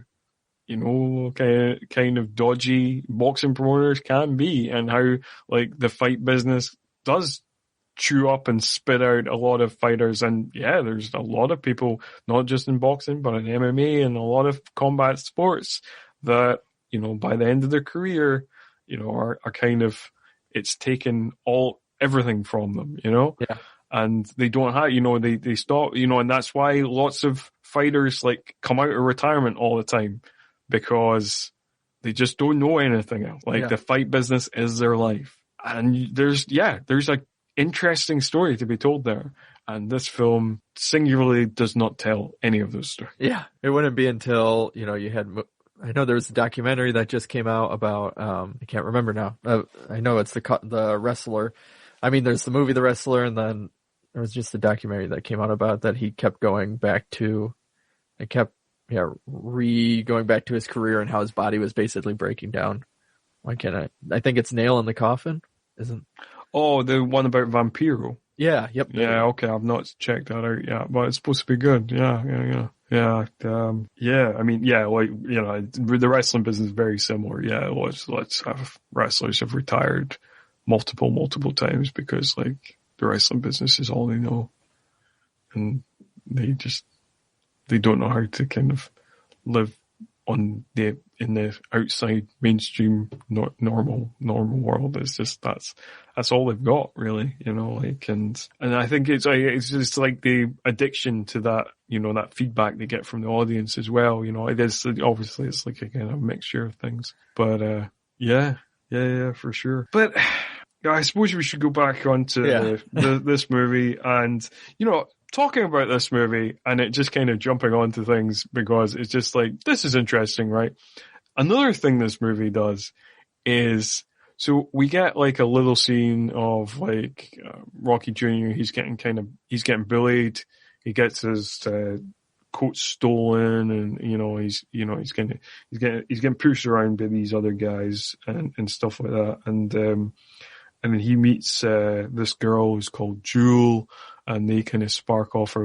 kind of dodgy boxing promoters can be, and how like the fight business does chew up and spit out a lot of fighters. And yeah, there's a lot of people, not just in boxing, but in MMA and a lot of combat sports that, you know, by the end of their career, you know, are kind of, it's taken everything from them, you know? Yeah. And they don't have, you know, they stop, you know, and that's why lots of fighters like come out of retirement all the time, because they just don't know anything else. Like the fight business is their life. And there's a interesting story to be told there. And this film singularly does not tell any of those stories. Yeah. It wouldn't be until, you know, you had, I know there was a documentary that just came out about, I can't remember now. I know it's the wrestler. I mean, there's the movie The Wrestler, and then there was just a documentary that came out about that he kept going back to, going back to his career and how his body was basically breaking down. Why can't I think it's Nail in the Coffin, isn't? Oh, the one about Vampiro. Yeah, yep. Yeah, okay, I've not checked that out yet, but it's supposed to be good. Yeah. I mean, yeah, like, you know, the wrestling business is very similar. Yeah, let's have wrestlers have retired multiple times because, like, the wrestling business is all they know. And they don't know how to kind of live in the outside mainstream normal world. It's just that's all they've got, really, you know, like, and I think it's just like the addiction to that, you know, that feedback they get from the audience as well, you know. It is obviously it's like a kind of mixture of things, but yeah, for sure. But I suppose we should go back onto this movie, and, you know, talking about this movie and it just kind of jumping onto things because it's just like, this is interesting, right? Another thing this movie does is, so we get like a little scene of like Rocky Jr. He's getting bullied. He gets his coat stolen, and he's getting pushed around by these other guys and stuff like that. And then he meets this girl who's called Jewel, and they kind of spark off a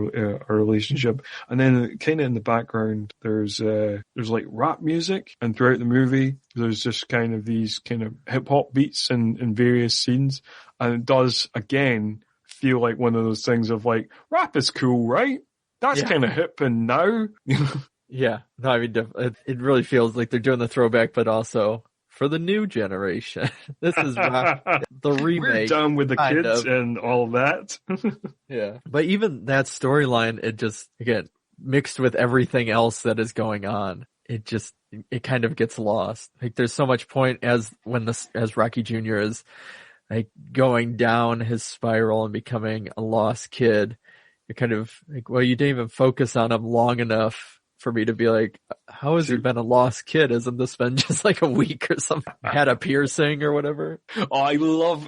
relationship. And then kind of in the background, there's like rap music, and throughout the movie, there's just kind of these kind of hip hop beats in various scenes. And it does, again, feel like one of those things of like, rap is cool, right? That's kind of hip and now. Yeah. No, I mean, it really feels like they're doing the throwback, but also for the new generation. This is the remake. We're done with the kids and all that. Yeah. But even that storyline, it just, again, mixed with everything else that is going on, it kind of gets lost. Like, there's so much point as Rocky Jr. is like going down his spiral and becoming a lost kid. You're kind of like, well, you didn't even focus on him long enough for me to be like, how has he been a lost kid? Hasn't this been just like a week or something? Had a piercing or whatever? Oh, I love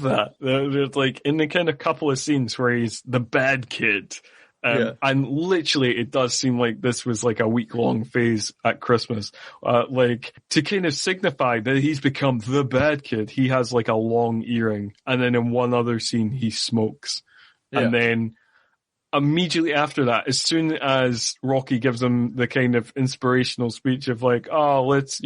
that. There's like in the kind of couple of scenes where he's the bad kid. And literally it does seem like this was like a week-long phase at Christmas. Like to kind of signify that he's become the bad kid, he has like a long earring. And then in one other scene, he smokes. Yeah. And then immediately after that, as soon as Rocky gives him the kind of inspirational speech of like, oh, let's,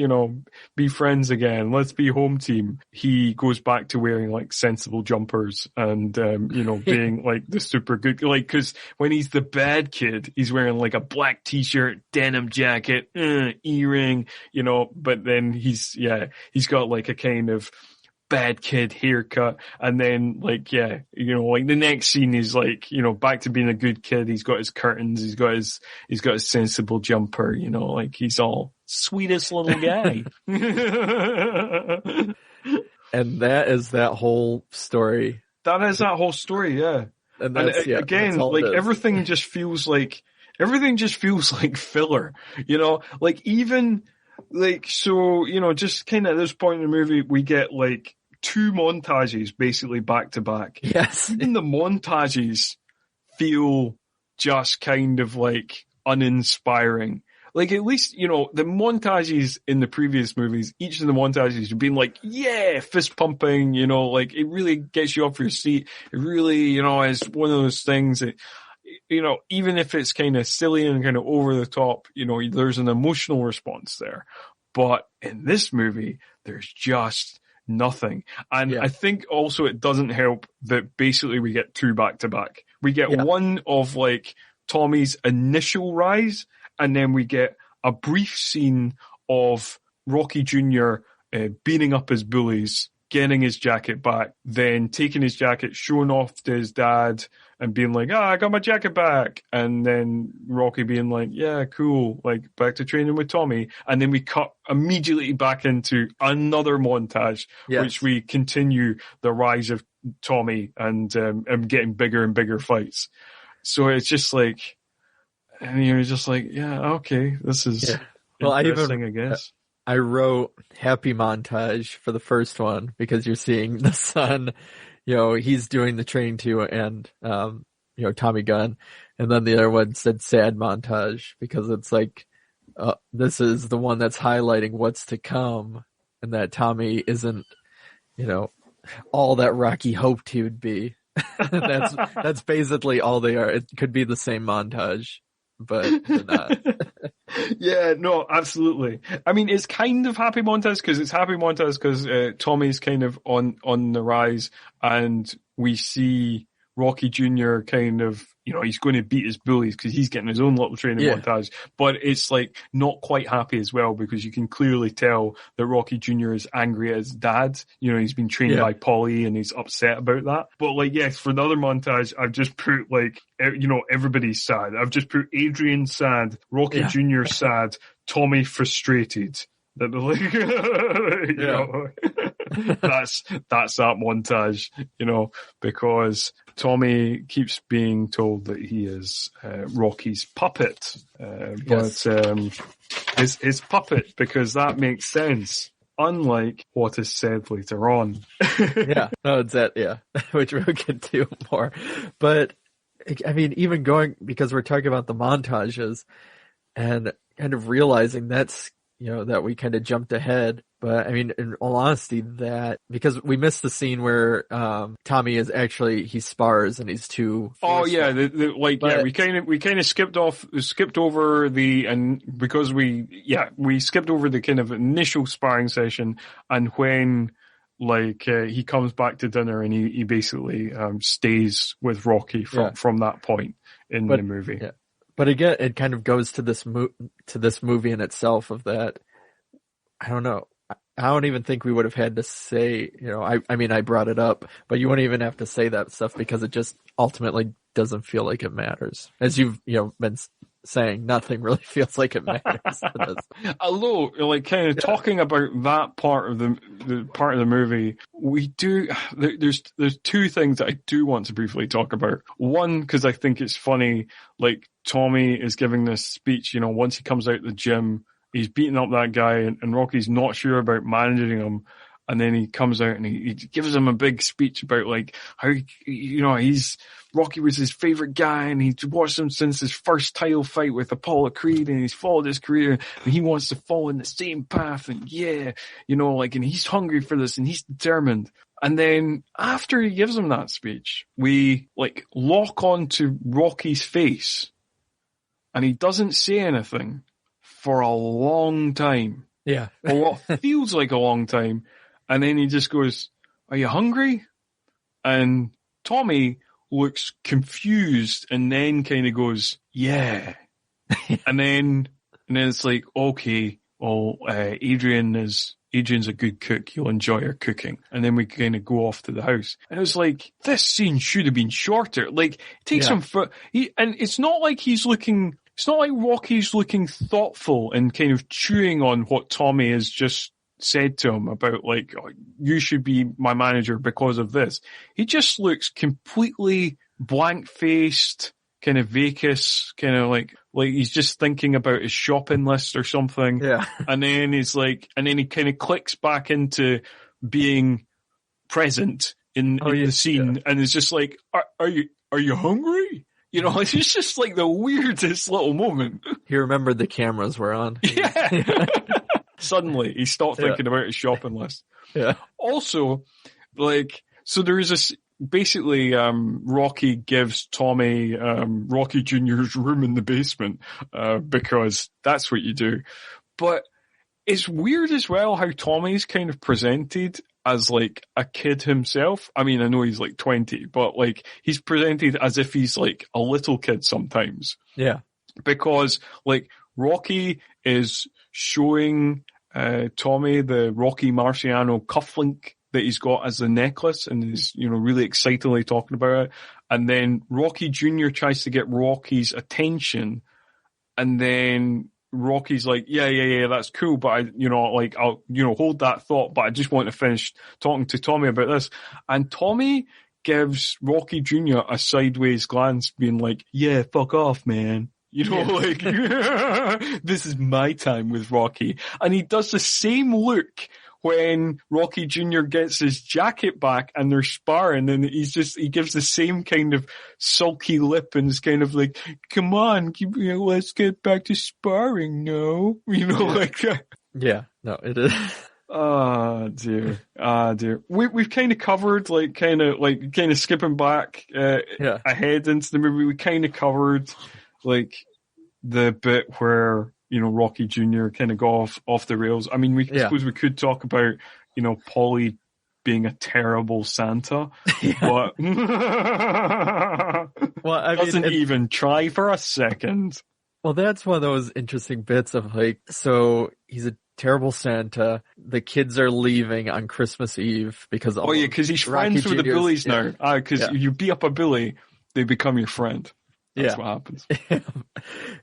be friends again. Let's be home team. He goes back to wearing like sensible jumpers and, being like the super good, like, cause when he's the bad kid, he's wearing like a black t-shirt, denim jacket, earring, but then he's got like a kind of bad kid haircut, and then like the next scene is like back to being a good kid. He's got his curtains, he's got his sensible jumper, like he's all sweetest little guy. And that is that whole story. That is that whole story, yeah. And again, like everything just feels like filler, like even like, so, just kind of at this point in the movie, we get like 2 montages basically back to back. Yes. Even the montages feel just kind of like uninspiring. Like at least, the montages in the previous movies, each of the montages have been like, yeah, fist pumping, like it really gets you off your seat. It really, is one of those things that, even if it's kind of silly and kind of over the top, there's an emotional response there. But in this movie, there's just nothing. And Yeah. I think also it doesn't help that basically we get 2 back-to-back. We get one of like Tommy's initial rise, and then we get a brief scene of Rocky Jr. Beating up his bullies, getting his jacket back, then taking his jacket, showing off to his dad, and being like, I got my jacket back. And then Rocky being like, yeah, cool, like back to training with Tommy. And then we cut immediately back into another montage, which we continue the rise of Tommy and getting bigger and bigger fights. So it's just like, and you're just like, yeah, okay, this is interesting, I guess. I wrote happy montage for the first one because you're seeing the son, he's doing the training too, and Tommy Gunn, and then the other one said sad montage because it's like this is the one that's highlighting what's to come, and that Tommy isn't all that Rocky hoped he would be. that's basically all they are. It could be the same montage, but they're not. Yeah, no, absolutely. I mean, it's kind of happy montage because Tommy's kind of on the rise, and we see Rocky Jr. kind of, he's going to beat his bullies because he's getting his own little training montage, but it's like not quite happy as well because you can clearly tell that Rocky Jr. is angry at his dad. He's been trained by Paulie and he's upset about that. But like, yes, for the other montage, I've just put like, everybody's sad. I've just put Adrian sad, Rocky Jr. sad, Tommy frustrated. That that's that montage, because Tommy keeps being told that he is Rocky's puppet, but his puppet, because that makes sense, unlike what is said later on. Which we'll get to more. But I mean, even because we're talking about the montages and kind of realizing that's that we kind of jumped ahead. But I mean, in all honesty, that because we missed the scene where Tommy is actually, he spars and he's too forceful. We kind of skipped over the kind of initial sparring session, and when he comes back to dinner and he basically stays with Rocky from that point in the movie. Yeah. But again, it kind of goes to this movie in itself of that. I don't know. I don't even think we would have had to say, I mean, I brought it up, but you wouldn't even have to say that stuff because it just ultimately doesn't feel like it matters. As you've, been saying, nothing really feels like it matters. Although, kind of talking about that part of the movie, we do, there's 2 things that I do want to briefly talk about. One, because I think it's funny, Tommy is giving this speech, once he comes out the gym, he's beating up that guy, and Rocky's not sure about managing him. And then he comes out and he gives him a big speech about how, Rocky was his favorite guy and he's watched him since his first title fight with Apollo Creed, and he's followed his career and he wants to follow in the same path, and and he's hungry for this and he's determined. And then after he gives him that speech, we lock onto Rocky's face and he doesn't say anything for a long time. Yeah. Or what feels like a long time. And then he just goes, "Are you hungry?" And Tommy looks confused and then kind of goes, "Yeah." and then it's like, okay, well, Adrian's a good cook. You'll enjoy her cooking. And then we kind of go off to the house. And it was like, this scene should have been shorter. It takes him and it's not like Rocky's looking thoughtful and kind of chewing on what Tommy has just said to him about oh, you should be my manager because of this. He just looks completely blank-faced, kind of vacant, kind of like he's just thinking about his shopping list or something. Yeah. And then and then he kind of clicks back into being present in the scene, and it's just like, are you hungry? It's just the weirdest little moment. He remembered the cameras were on. Yeah. Suddenly, he stopped thinking about his shopping list. Yeah. Also, so there is this, basically, Rocky gives Tommy, Rocky Jr.'s room in the basement, because that's what you do. But it's weird as well how Tommy's kind of presented as like a kid himself. I mean, I know he's like 20, but like he's presented as if he's like a little kid sometimes. Yeah. Because like Rocky is showing Tommy the Rocky Marciano cufflink that he's got as the necklace, and he's, you know, really excitedly talking about it. And then Rocky Jr. tries to get Rocky's attention, and then Rocky's like, yeah, that's cool, but I'll, hold that thought, but I just want to finish talking to Tommy about this. And Tommy gives Rocky Jr. a sideways glance, being like, yeah, fuck off, man. You know, like, this is my time with Rocky. And he does the same look when Rocky Jr. gets his jacket back and they're sparring, and he gives the same kind of sulky lip and is kind of like, come on, let's get back to sparring, no? You know, like that. Yeah, no, it is. Oh dear. We've kind of covered, like, kind of skipping back, ahead into the movie. We kind of covered, like, the bit where, you know, Rocky Jr. kind of got off the rails. I mean, I suppose we could talk about, you know, Paulie being a terrible Santa, but doesn't even try for a second. Well, that's one of those interesting bits of like, so he's a terrible Santa. The kids are leaving on Christmas Eve because because he's friends with the bullies now. Because you beat up a bully, they become your friend. That's what happens.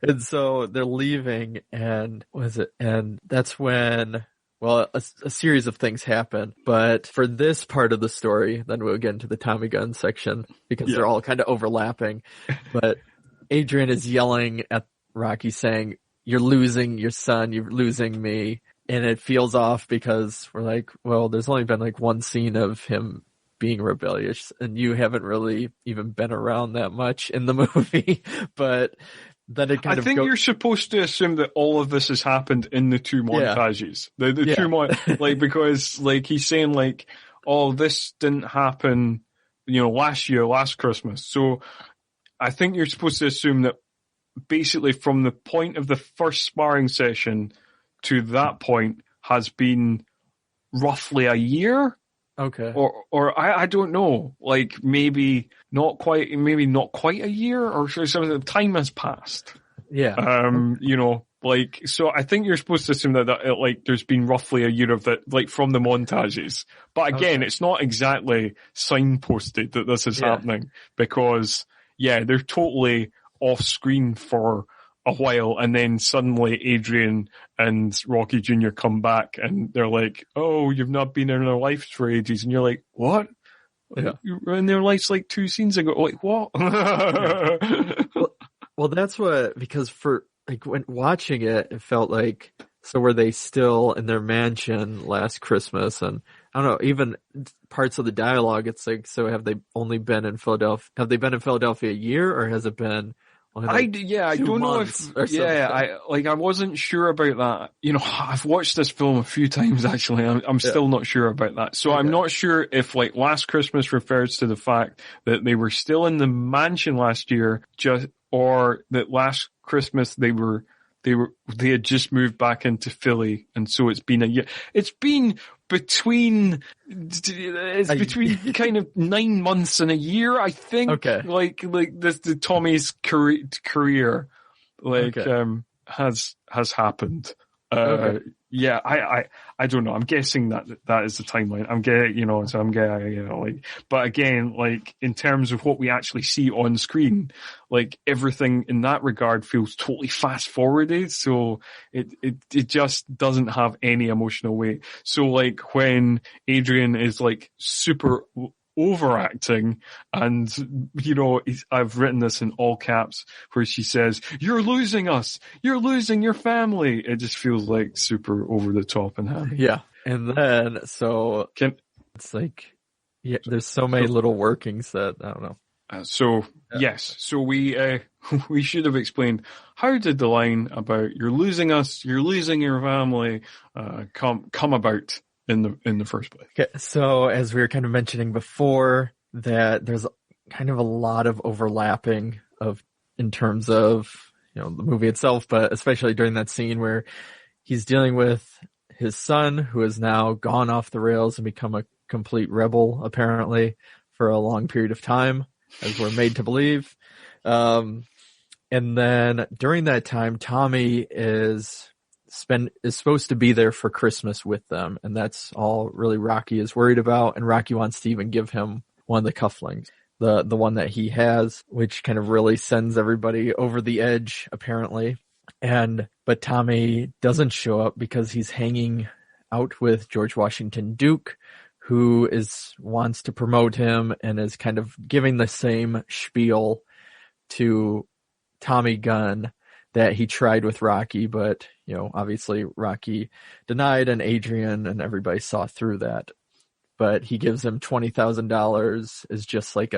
And so they're leaving, and and that's when, well, a series of things happen. But for this part of the story, then we'll get into the Tommy Gunn section, because they're all kind of overlapping. But Adrian is yelling at Rocky saying, you're losing your son, you're losing me. And it feels off because we're like, well, there's only been like one scene of him being rebellious, and you haven't really even been around that much in the movie. But then it kind of you're supposed to assume that all of this has happened in the two montages. The two because like he's saying like, oh, this didn't happen, you know, last Christmas. So I think you're supposed to assume that basically from the point of the first sparring session to that point has been roughly a year. Okay. Or I don't know, like maybe not quite a year, or something. The time has passed. Yeah. You know, like, so I think you're supposed to assume that like there's been roughly a year of that, like from the montages. But again, it's not exactly signposted that this is happening, because they're totally off screen for a while, and then suddenly Adrian and Rocky Jr. come back, and they're like, oh, you've not been in our lives for ages. And you're like, what? Yeah. You were in their lives like 2 scenes ago. Like, what? Well, that's what, because for, like, when watching it, it felt like, so were they still in their mansion last Christmas? And I don't know, even parts of the dialogue, it's like, so have they only been in Philadelphia? Have they been in Philadelphia a year, or has it been I don't know if, I wasn't sure about that. You know, I've watched this film a few times, actually. I'm still not sure about that. So I'm not sure if, like, Last Christmas refers to the fact that they were still in the mansion last year, or that last Christmas they had just moved back into Philly, and so it's been a year. It's been between kind of 9 months and a year, I think. Okay. Like the Tommy's career, has happened. Yeah, I don't know. I'm guessing that is the timeline. But again, like, in terms of what we actually see on screen, like, everything in that regard feels totally fast forwarded. So it just doesn't have any emotional weight. So, like, when Adrian is like super overacting, and, you know, I've written this in all caps, where she says, you're losing us, you're losing your family. It just feels like super over the top and heavy. Yeah. And then, so it's like, there's so many little workings that, I don't know. Yes. So we should have explained, how did the line about you're losing us, you're losing your family, come about in the first place. Okay, so as we were kind of mentioning before, that there's kind of a lot of overlapping in terms of, you know, the movie itself, but especially during that scene where he's dealing with his son, who has now gone off the rails and become a complete rebel, apparently, for a long period of time, as we're made to believe. And then during that time, Tommy is supposed to be there for Christmas with them, and that's all really Rocky is worried about. And Rocky wants to even give him one of the cufflinks, the one that he has, which kind of really sends everybody over the edge, apparently. But Tommy doesn't show up because he's hanging out with George Washington Duke, who wants to promote him and is kind of giving the same spiel to Tommy Gunn that he tried with Rocky, but, obviously Rocky denied, and Adrian and everybody saw through that. But he gives him $20,000 as just like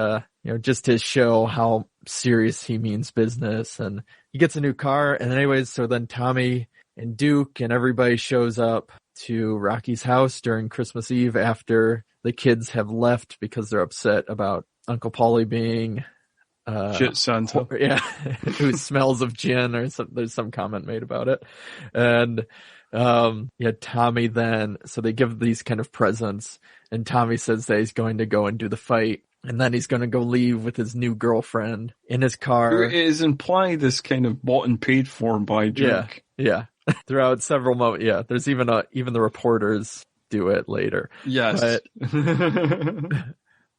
just to show how serious he means business. And he gets a new car. And anyways, so then Tommy and Duke and everybody shows up to Rocky's house during Christmas Eve after the kids have left because they're upset about Uncle Paulie being shit Santa. Yeah, who smells of gin, or there's some comment made about it. And Tommy then, so they give these kind of presents, and Tommy says that he's going to go and do the fight, and then he's going to go leave with his new girlfriend in his car. It is implied as kind of bought and paid for by Duke. Yeah. Throughout several moments, there's even the reporters do it later. Yes.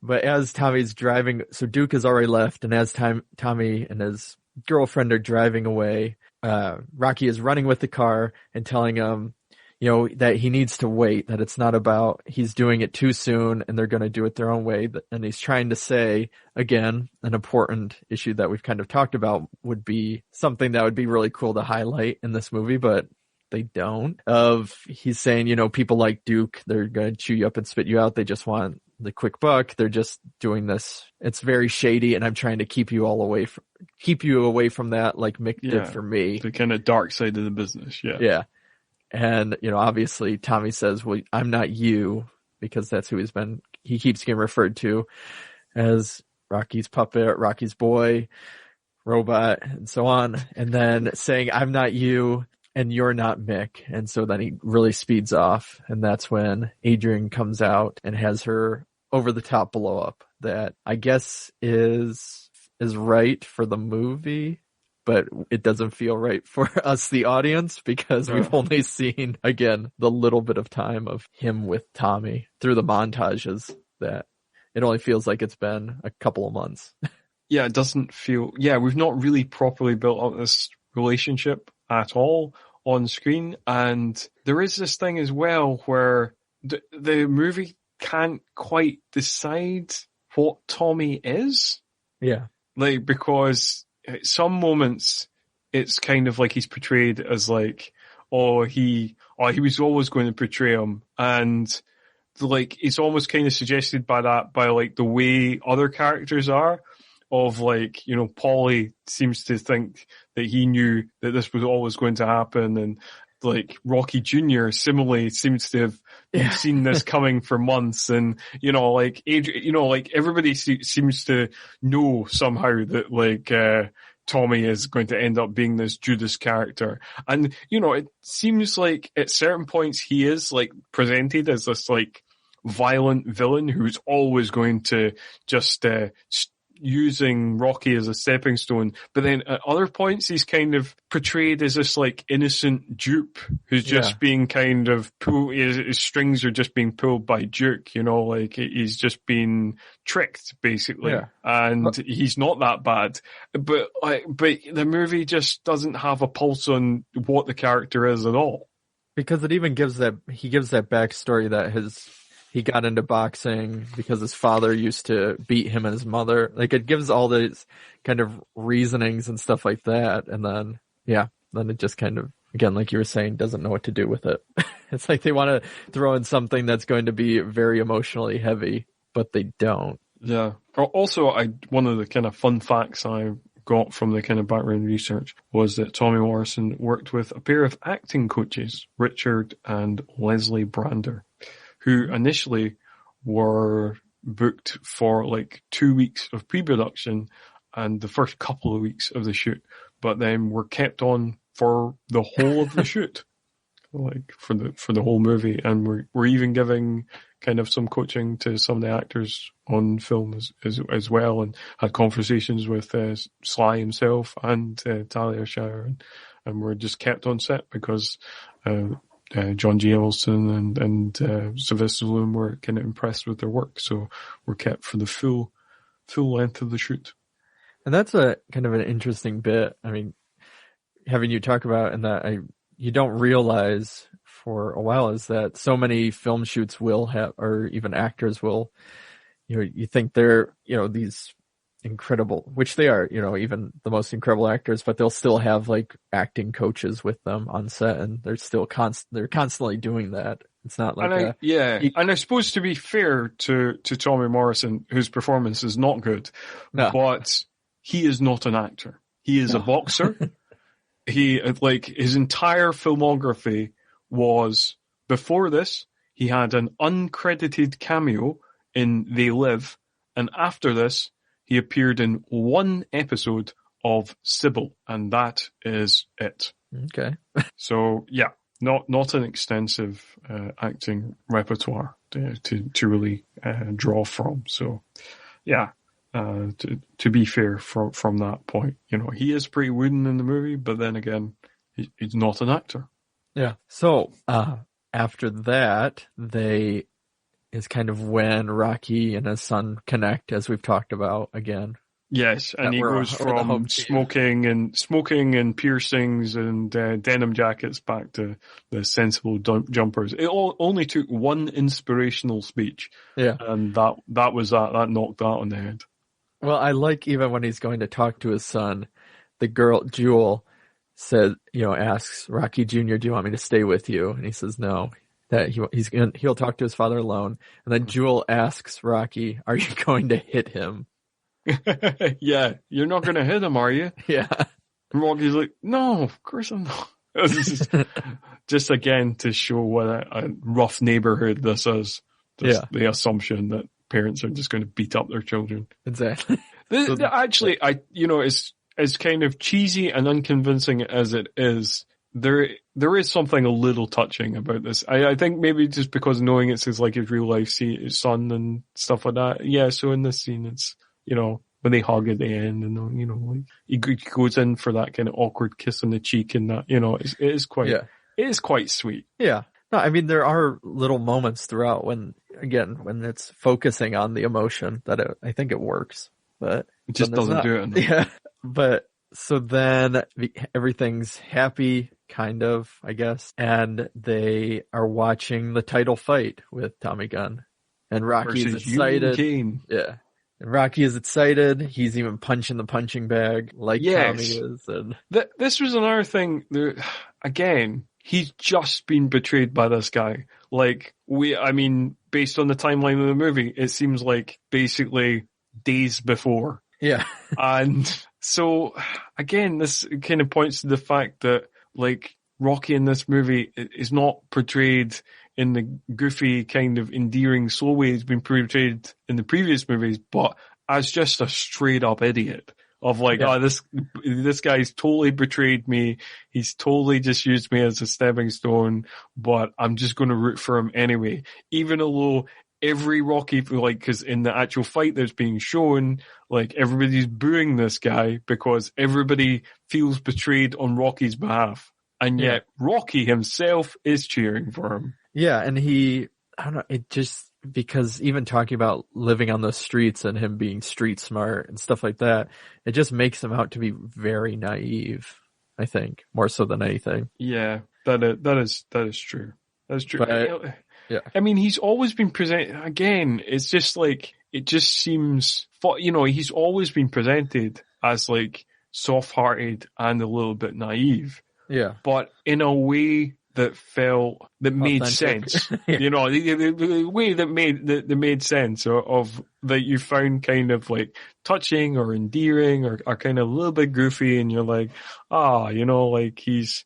But as Tommy's driving, so Duke has already left, and as Tommy and his girlfriend are driving away, Rocky is running with the car and telling him, that he needs to wait, that it's not about, he's doing it too soon and they're going to do it their own way. And he's trying to say, again, an important issue that we've kind of talked about would be something that would be really cool to highlight in this movie, but they don't. He's saying, people like Duke, they're going to chew you up and spit you out. They just want the quick buck. They're just doing this. It's very shady, and I'm trying to keep you away from that, like Mick did for me. The kind of dark side of the business. Yeah. Yeah. And, obviously Tommy says, well, I'm not you, because that's who he keeps getting referred to as Rocky's puppet, Rocky's boy, robot, and so on. And then saying, I'm not you, and you're not Mick. And so then he really speeds off. And that's when Adrian comes out and has her over the top blow up that I guess is right for the movie, but it doesn't feel right for us, the audience, because we've only seen, again, the little bit of time of him with Tommy through the montages, that it only feels like it's been a couple of months. Yeah, it doesn't feel, we've not really properly built up this relationship at all on screen. And there is this thing as well where the movie can't quite decide what Tommy is. Yeah. Like, because at some moments it's kind of like he's portrayed as like, he was always going to portray him. And like, it's almost kind of suggested by like the way other characters are. Of like, Paulie seems to think that he knew that this was always going to happen, and like Rocky Jr. similarly seems to have seen this coming for months, and like like everybody seems to know somehow that like Tommy is going to end up being this Judas character, and it seems like at certain points he is like presented as this like violent villain who's always going to just using Rocky as a stepping stone, but then at other points he's kind of portrayed as this like innocent dupe who's just being kind of pulled, his strings are just being pulled by Duke, like he's just been tricked basically, and he's not that bad, but the movie just doesn't have a pulse on what the character is at all, because it even gives that backstory that he got into boxing because his father used to beat him and his mother. Like, it gives all these kind of reasonings and stuff like that. And then, then it just kind of, again, like you were saying, doesn't know what to do with it. It's like they want to throw in something that's going to be very emotionally heavy, but they don't. Yeah. Also, one of the kind of fun facts I got from the kind of background research was that Tommy Morrison worked with a pair of acting coaches, Richard and Leslie Brander, who initially were booked for like 2 weeks of pre-production and the first couple of weeks of the shoot, but then were kept on for the whole of the shoot. like for the whole movie, and we're even giving kind of some coaching to some of the actors on film as well, and had conversations with Sly himself and Talia Shire, and we're just kept on set because John G. Evelston and Sylvester Stallone were kind of impressed with their work, so we're kept for the full length of the shoot. And that's a kind of an interesting bit. I mean, having you talk about, and that you don't realize for a while, is that so many film shoots will have, or even actors will, you think they're, these incredible, which they are, even the most incredible actors, but they'll still have like acting coaches with them on set, and they're still they're constantly doing that. It's not like and I suppose, to be fair to Tommy Morrison, whose performance is not good, but he is not an actor. He is a boxer. He, like, his entire filmography was, before this, he had an uncredited cameo in They Live, and after this, he appeared in one episode of Sybil, and that is it. Okay. So, yeah, not an extensive acting repertoire to really draw from. So, yeah. To be fair, from that point, he is pretty wooden in the movie, but then again, he's not an actor. Yeah. So after that, is kind of when Rocky and his son connect, as we've talked about again. Yes, and he goes from smoking and piercings and denim jackets back to the sensible jumpers. It only took one inspirational speech, and that was that knocked that on the head. Well, I like, even when he's going to talk to his son, the girl, Jewel, asks Rocky Jr., do you want me to stay with you? And he says no, that he'll talk to his father alone. And then Jewel asks Rocky, are you going to hit him? Yeah, you're not going to hit him, are you? Yeah. And Rocky's like, no, of course I'm not. This is just again to show what a rough neighborhood this is. The assumption that parents are just going to beat up their children. Exactly. Actually, as kind of cheesy and unconvincing as it is, there is something a little touching about this. I think maybe just because knowing it's his real life son and stuff like that. Yeah, so in this scene, it's, when they hug at the end, and he goes in for that kind of awkward kiss on the cheek, and that, it is quite sweet. Yeah. No, I mean, there are little moments throughout when it's focusing on the emotion that I think it works, but it just doesn't do it enough. Yeah. But so then everything's happy, kind of, I guess, and they are watching the title fight with Tommy Gunn, and Rocky is excited. Yeah. And Rocky is excited. He's even punching the punching bag like Tommy is. And this was another thing. Again, he's just been betrayed by this guy. Based on the timeline of the movie, it seems like basically days before. Yeah. And so, again, this kind of points to the fact that, Rocky in this movie is not portrayed in the goofy, kind of endearing, slow way he's been portrayed in the previous movies, but as just a straight up idiot. Of this guy's totally betrayed me. He's totally just used me as a stepping stone, but I'm just going to root for him anyway. Even though every Rocky, because in the actual fight that's being shown, everybody's booing this guy because everybody feels betrayed on Rocky's behalf. And yet Rocky himself is cheering for him. Yeah, and I don't know, it just, because even talking about living on the streets and him being street smart and stuff like that, it just makes him out to be very naive, I think, more so than anything. Yeah, that is true. That's true. But, I mean, he's always been presented, again, it's just it just seems, he's always been presented as soft-hearted and a little bit naive. Yeah. But in a way that made sense. The way that made sense of that you found kind of touching or endearing or kind of a little bit goofy, and you're like, he's,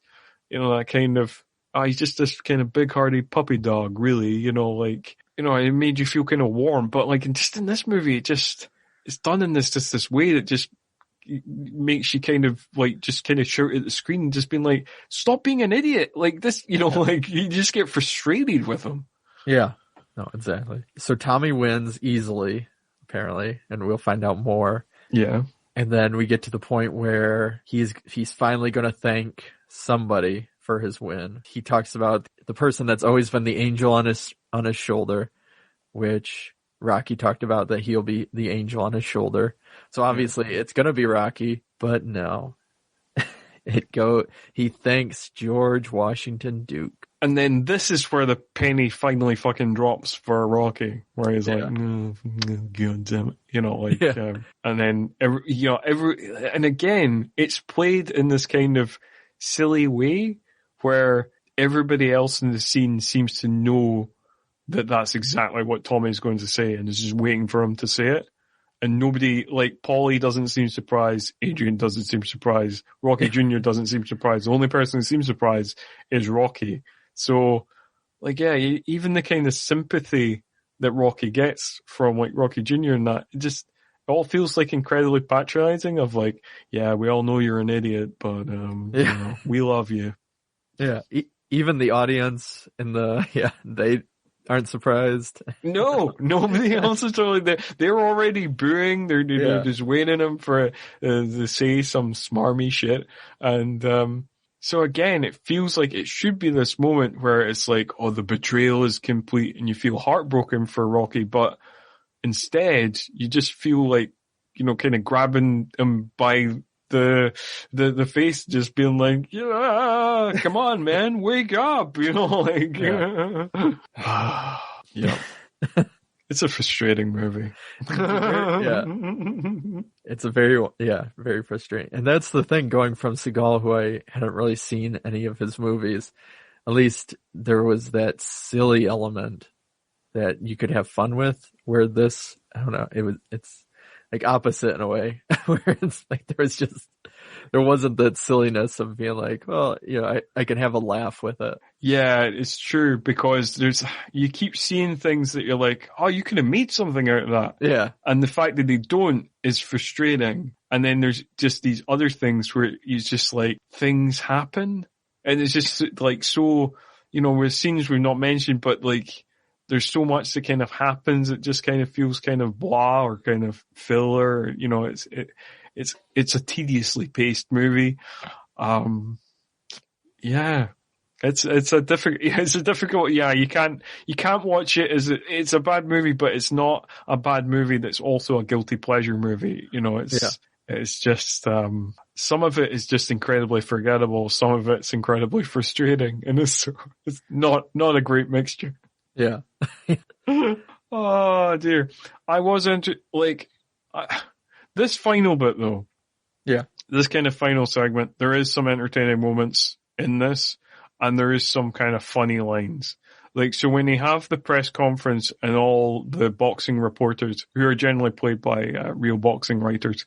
that kind of, he's just this kind of big hearty puppy dog, really, it made you feel kind of warm, but just in this movie, it's done in this way that just makes you kind of like just kind of shout at the screen and just being like, stop being an idiot. Like this, like you just get frustrated with him. Yeah. No, exactly. So Tommy wins easily, apparently, and we'll find out more. Yeah. And then we get to the point where he's finally going to thank somebody for his win. He talks about the person that's always been the angel on his shoulder, which Rocky talked about, that he'll be the angel on his shoulder. So obviously it's going to be Rocky, but no. He thanks George Washington Duke. And then this is where the penny finally fucking drops for Rocky, where he's like, God damn it, and then and again, it's played in this kind of silly way where everybody else in the scene seems to know that that's exactly what Tommy's going to say and is just waiting for him to say it. And nobody, like, Paulie doesn't seem surprised, Adrian doesn't seem surprised, Rocky Jr. doesn't seem surprised. The only person who seems surprised is Rocky. So, like, yeah, even the kind of sympathy that Rocky gets from, like, Rocky Jr. and that, it all feels, like, incredibly patronizing of, like, yeah, we all know you're an idiot, but, we love you. Yeah, even the audience and they aren't surprised. No, nobody else is totally there. They're already booing. They're just waiting him for to say some smarmy shit. And so again, it feels like it should be this moment where it's like, oh, the betrayal is complete, and you feel heartbroken for Rocky. But instead, you just feel like, kind of grabbing him by the face, just being like, yeah, come on, man, wake up, like, yeah. It's a frustrating movie. It's a very frustrating. And that's the thing, going from Seagal, who I hadn't really seen any of his movies, at least there was that silly element that you could have fun with, where this, I don't know, it's like opposite in a way, where it's like there wasn't that silliness of being like, well, I can have a laugh with it. Yeah, it's true, because you keep seeing things that you're like, oh, you could have made something out of that. Yeah. And the fact that they don't is frustrating. And then there's just these other things where it's just like, things happen. And it's just like, so, with scenes we've not mentioned, but like, there's so much that kind of happens. It just kind of feels kind of blah or kind of filler. It's a tediously paced movie. It's a difficult. Yeah, you can't watch it as it's a bad movie, but it's not a bad movie that's also a guilty pleasure movie. It's just, some of it is just incredibly forgettable. Some of it's incredibly frustrating, and it's not a great mixture. Yeah. Oh dear. I wasn't this final bit though. Yeah. This kind of final segment, there is some entertaining moments in this, and there is some kind of funny lines. Like, so when they have the press conference and all the boxing reporters, who are generally played by real boxing writers,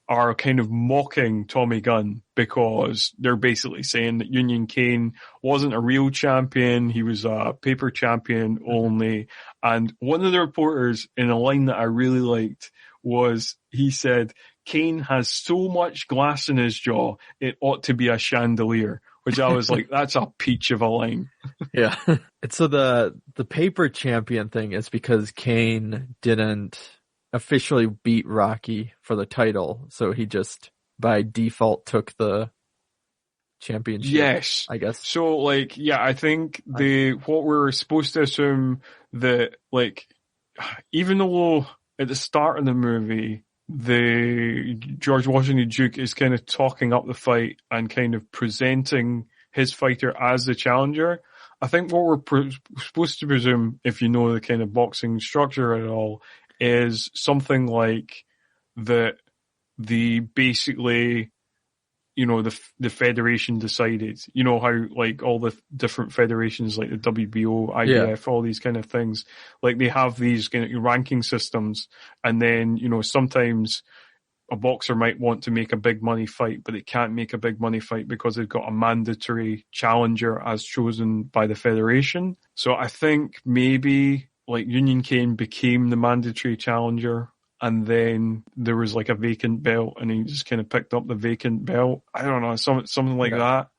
are kind of mocking Tommy Gunn, because they're basically saying that Union Kane wasn't a real champion, he was a paper champion only. And one of the reporters, in a line that I really liked, was, he said, Kane has so much glass in his jaw, it ought to be a chandelier, which I was like, that's a peach of a line. Yeah. And so the paper champion thing is because Kane didn't officially beat Rocky for the title, so he just by default took the championship. Yes, I guess. So, like, yeah, I think what we're supposed to assume that, like, even though at the start of the movie, the George Washington Duke is kind of talking up the fight and kind of presenting his fighter as the challenger, I think what we're supposed to presume, if you know the kind of boxing structure at all, is something like that basically, the federation decided, how, like, all the different federations, like the WBO, IBF, all these kind of things, like, they have these kind of ranking systems, and then, sometimes a boxer might want to make a big money fight, but they can't make a big money fight because they've got a mandatory challenger as chosen by the federation. So I think maybe, like, Union Kane became the mandatory challenger, and then there was like a vacant belt, and he just kind of picked up the vacant belt. I don't know, something like that.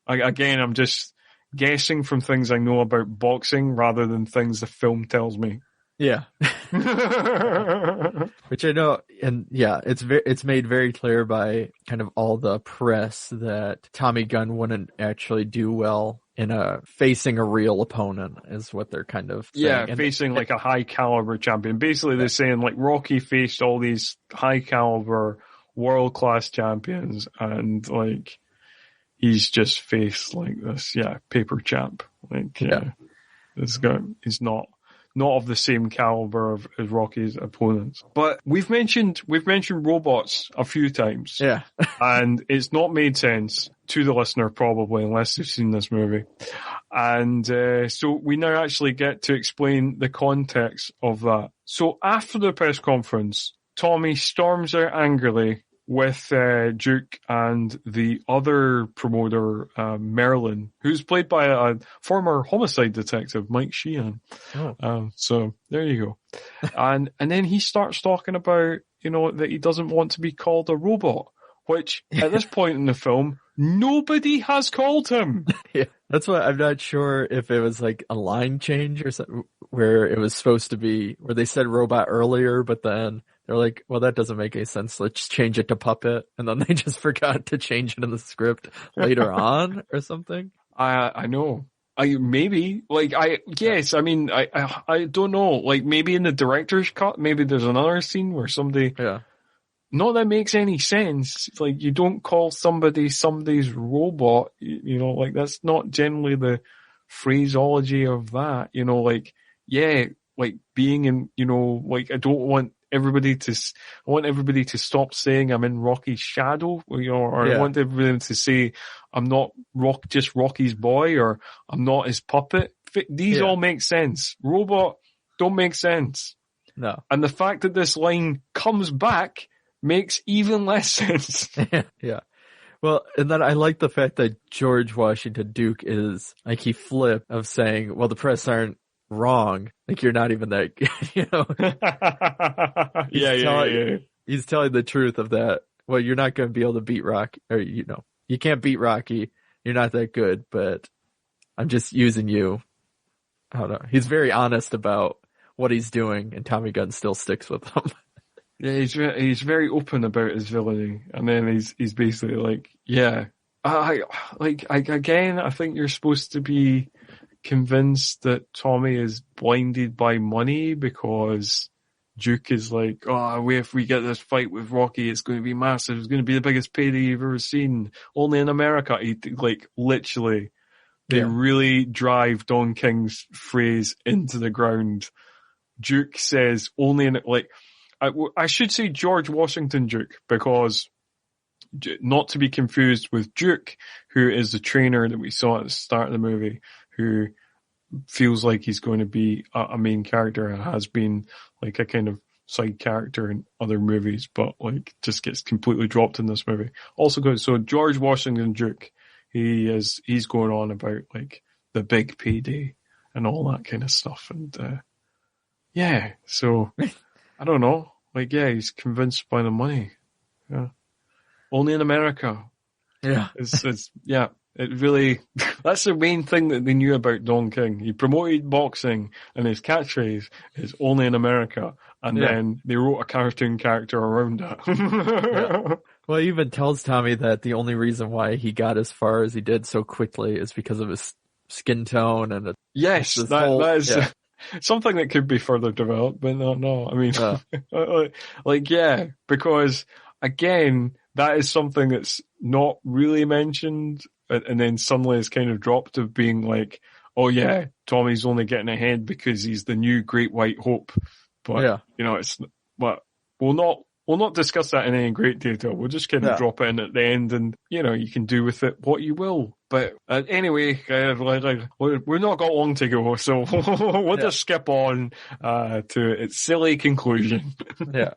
Again, I'm just guessing from things I know about boxing rather than things the film tells me. Yeah. Which I know, and yeah, it's made very clear by kind of all the press that Tommy Gunn wouldn't actually do well in facing a real opponent, is what they're kind of saying. Yeah, facing like a high caliber champion. Basically, they're saying like Rocky faced all these high caliber world class champions, and like he's just faced like this, paper champ. Like, he's not of the same caliber as Rocky's opponents. But we've mentioned robots a few times. Yeah. And it's not made sense to the listener probably, unless they've seen this movie. And so we now actually get to explain the context of that. So after the press conference, Tommy storms out angrily with Duke and the other promoter, Merlin, who's played by a former homicide detective, Mike Sheehan. Oh. So there you go. And then he starts talking about, that he doesn't want to be called a robot, which at this point in the film, nobody has called him. Yeah, that's why I'm not sure if it was like a line change or something, where it was supposed to be, where they said robot earlier, but then they're like, well, that doesn't make any sense. Let's change it to puppet. And then they just forgot to change it in the script later on or something. I know. I mean, I don't know. Like maybe in the director's cut, maybe there's another scene where somebody, not that makes any sense. It's like you don't call somebody's robot, like that's not generally the phraseology of that, like being in, like I want everybody to stop saying I'm in Rocky's shadow, or I want everybody to say I'm not just Rocky's boy, or I'm not his puppet. These all make sense. Robot don't make sense. No. And the fact that this line comes back makes even less sense. Yeah. Well, and then I like the fact that George Washington Duke is like, he flipped of saying, well, the press aren't wrong. Like, you're not even that, He's telling the truth of that. Well, you're not going to be able to beat Rocky, or, you can't beat Rocky. You're not that good, but I'm just using you. I don't know. He's very honest about what he's doing, and Tommy Gunn still sticks with him. Yeah, he's very open about his villainy, and then he's basically like, I think you're supposed to be convinced that Tommy is blinded by money, because Duke is like, if we get this fight with Rocky, it's going to be massive. It's going to be the biggest payday you've ever seen. Only in America. They really drive Don King's phrase into the ground. Duke says only in, I should say George Washington Duke, because not to be confused with Duke, who is the trainer that we saw at the start of the movie, who feels like he's going to be a main character and has been like a kind of side character in other movies, but like just gets completely dropped in this movie. Also good. So George Washington Duke, he's going on about like the big payday and all that kind of stuff. And, so I don't know. Like, he's convinced by the money. Yeah. Only in America. Yeah. It really, that's the main thing that they knew about Don King. He promoted boxing, and his catchphrase is only in America. And then they wrote a cartoon character around that. Well, he even tells Tommy that the only reason why he got as far as he did so quickly is because of his skin tone. And that is something that could be further developed, but no. I mean, because again, that is something that's not really mentioned, and then suddenly it's kind of dropped of being like, Tommy's only getting ahead because he's the new Great White Hope. But we'll not discuss that in any great detail. We'll just kind of drop it in at the end, and you can do with it what you will. But anyway, we've not got long to go, so we'll just skip on to its silly conclusion.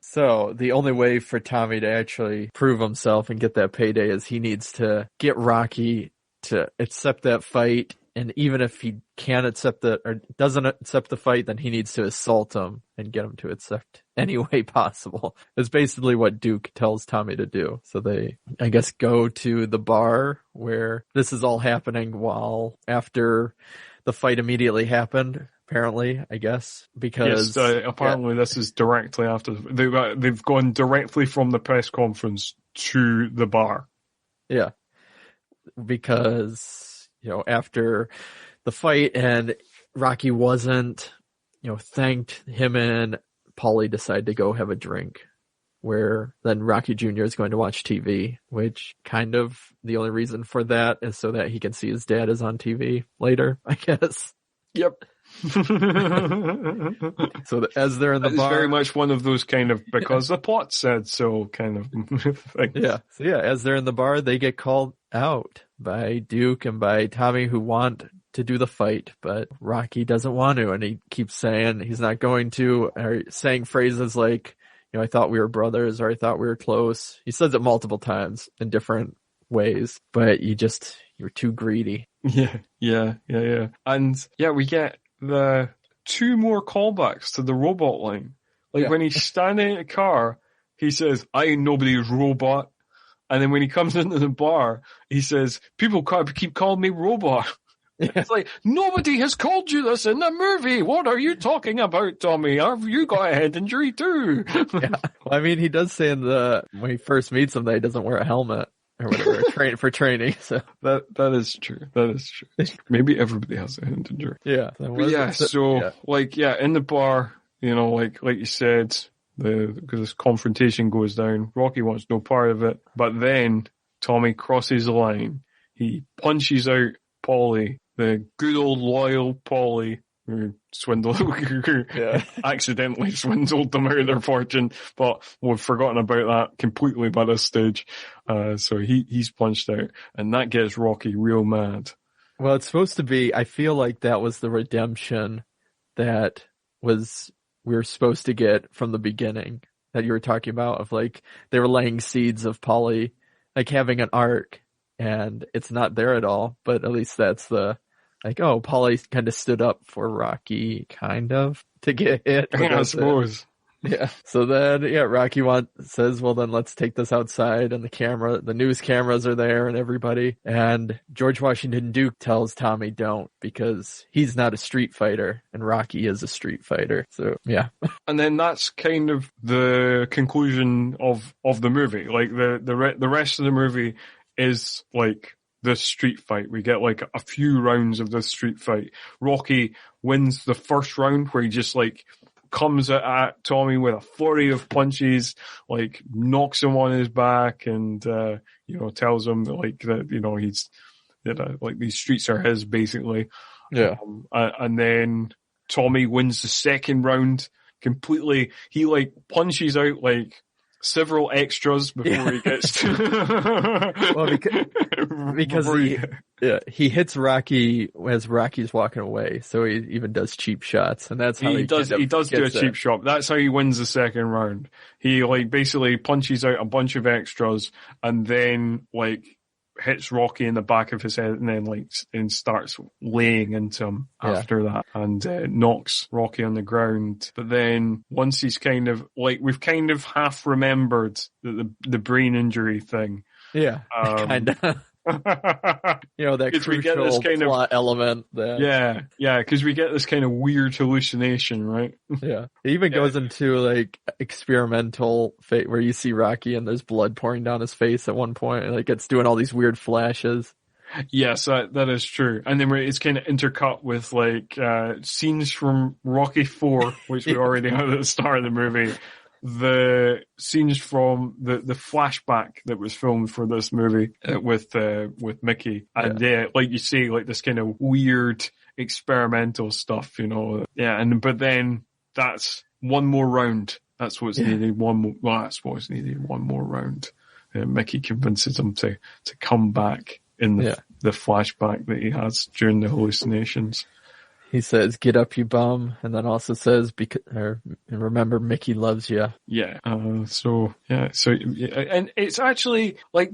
So the only way for Tommy to actually prove himself and get that payday is he needs to get Rocky to accept that fight And even if he can't accept it or doesn't accept the fight, then he needs to assault him and get him to accept any way possible. It's basically what Duke tells Tommy to do. So they, I guess, go to the bar where this is all happening while after the fight immediately happened. Apparently, I guess, because apparently this is directly after they've gone directly from the press conference to the bar. Yeah, because after the fight and Rocky wasn't thanked, him and Paulie decide to go have a drink. Where then Rocky Jr. is going to watch TV, which kind of the only reason for that is so that he can see his dad is on TV later, I guess. Yep. So as they're in the bar, it's very much one of those kind of because the plot said so kind of things. Yeah. So as they're in the bar, they get called out by Duke and by Tommy, who want to do the fight, but Rocky doesn't want to, and he keeps saying he's not going to, or saying phrases like, I thought we were brothers, or I thought we were close. He says it multiple times in different ways, but you're too greedy. Yeah. And we get the 2 more callbacks to the robot line. Like when he's standing in a car, he says, I ain't nobody's robot. And then when he comes into the bar, he says, people keep calling me robot. Yeah. It's like, nobody has called you this in the movie. What are you talking about, Tommy? Have you got a head injury too? Yeah. Well, I mean, he does say when he first meets him that he doesn't wear a helmet. Or whatever, for training. So that is true. Maybe everybody has a head injury. Yeah. In the bar, like you said, because this confrontation goes down, Rocky wants no part of it. But then Tommy crosses the line. He punches out Paulie, the good old loyal Paulie, who accidentally swindled them out of their fortune, but we've forgotten about that completely by this stage. So he's punched out, and that gets Rocky real mad. Well, it's supposed to be, I feel like that was the redemption that we were supposed to get from the beginning that you were talking about, of like, they were laying seeds of Paulie, like having an arc, and it's not there at all, but at least that's Paulie kind of stood up for Rocky, kind of, to get hit. Yeah, I suppose. Yeah. So then, Rocky says, well, then let's take this outside, and the news cameras are there and everybody. And George Washington Duke tells Tommy don't, because he's not a street fighter and Rocky is a street fighter. So, yeah. And then that's kind of the conclusion of the movie. Like the rest of the movie is like this street fight. We get like a few rounds of this street fight. Rocky wins the first round where he just like comes at Tommy with a flurry of punches, like knocks him on his back, and tells him that he's like these streets are his, basically. Yeah. And then Tommy wins the second round completely. He like punches out like several extras before he gets to well, because he hits Rocky as Rocky's walking away, so he even does cheap shots, and that's how he does do a cheap shot. That's how he wins the second round. He like basically punches out a bunch of extras and then like hits Rocky in the back of his head, and then starts laying into him after that, and knocks Rocky on the ground. But then once he's kind of like, we've kind of half remembered the brain injury thing. Yeah, kind of. That crucial plot element. Because we get this kind of weird hallucination, right? Yeah, it even goes into like experimental fate where you see Rocky and there's blood pouring down his face at one point, and like it's doing all these weird flashes. Yes, that is true. And then it's kind of intercut with like scenes from Rocky IV, which we already had at the start of the movie. The scenes from the flashback that was filmed for this movie with Mickey, and like you say, like this kind of weird experimental stuff, but then that's one more round. That's what's needed. That's what's needed. One more round. Mickey convinces him to come back in the flashback that he has during the hallucinations. He says, "Get up, you bum," and then also says, "Remember, Mickey loves you." Yeah. And it's actually like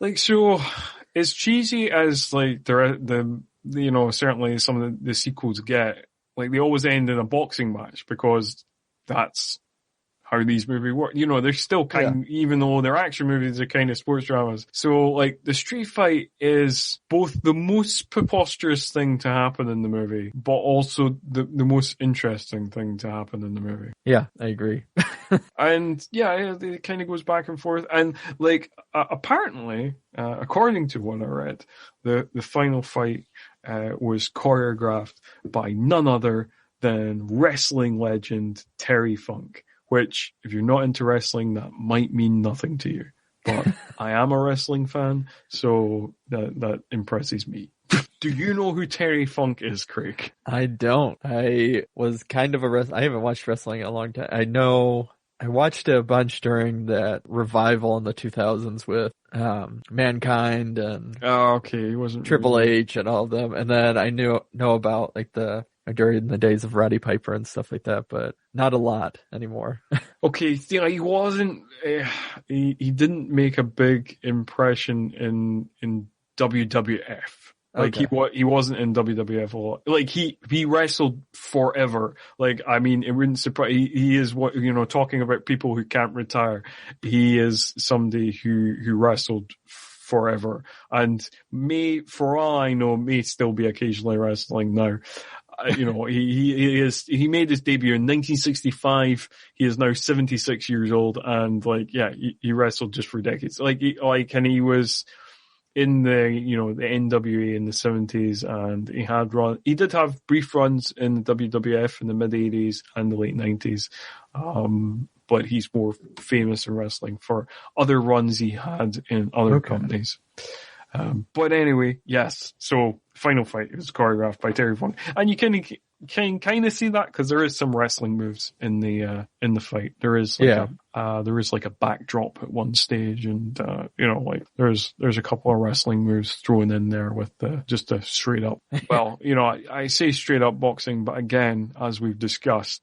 it's cheesy as like the certainly some of the sequels get, like, they always end in a boxing match because that's how these movies work. They're still even though they're action movies, they're kind of sports dramas. So, like, the street fight is both the most preposterous thing to happen in the movie, but also the most interesting thing to happen in the movie. Yeah, I agree. And yeah, it kind of goes back and forth. And, like, apparently, according to what I read, the final fight was choreographed by none other than wrestling legend Terry Funk. Which, if you're not into wrestling, that might mean nothing to you. But I am a wrestling fan, so that impresses me. Do you know who Terry Funk is, Craig? I don't. I was kind of I haven't watched wrestling in a long time. I know I watched it a bunch during that revival in the 2000s with Mankind and he wasn't Triple H and all of them. And then I know about like during the days of Roddy Piper and stuff like that, but not a lot anymore. Okay, he wasn't. He didn't make a big impression in WWF. Like, okay. He wasn't in WWF a lot. Like, he wrestled forever. Like, I mean, it wouldn't surprise. He is talking about people who can't retire. He is somebody who wrestled forever, and for all I know, may still be occasionally wrestling now. He made his debut in 1965. He is now 76 years old, and he wrestled just for decades. And he was in the the NWA in the 70s, and he did have brief runs in the WWF in the mid 80s and the late 90s. But he's more famous in wrestling for other runs he had in other companies. But anyway, yes. So final fight was choreographed by Terry Funk, and you can kind of see that because there is some wrestling moves in the fight. There is like a backdrop at one stage, and there's a couple of wrestling moves thrown in there with just a straight up. Well, I say straight up boxing, but again, as we've discussed,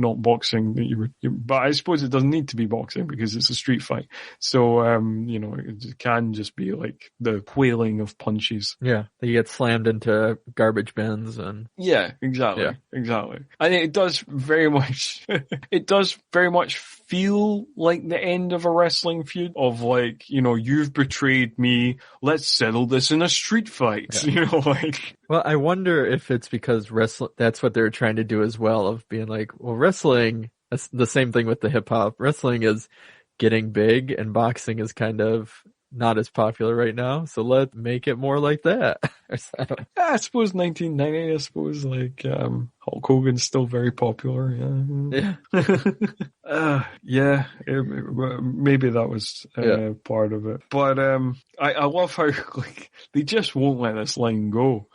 not boxing that but I suppose it doesn't need to be boxing because it's a street fight. So, it can just be like the wailing of punches. Yeah. You get slammed into garbage bins and. Yeah, exactly. Yeah. Exactly. And it does very much feel like the end of a wrestling feud of you've betrayed me. Let's settle this in a street fight. Yeah. Well, I wonder if it's because that's what they're trying to do as well, of being like, well, wrestling, that's the same thing with the hip hop. Wrestling is getting big and boxing is kind of not as popular right now. So let's make it more like that. I suppose 1990, I suppose Hulk Hogan's still very popular. Yeah. Maybe that was part of it. But I love how they just won't let this line go.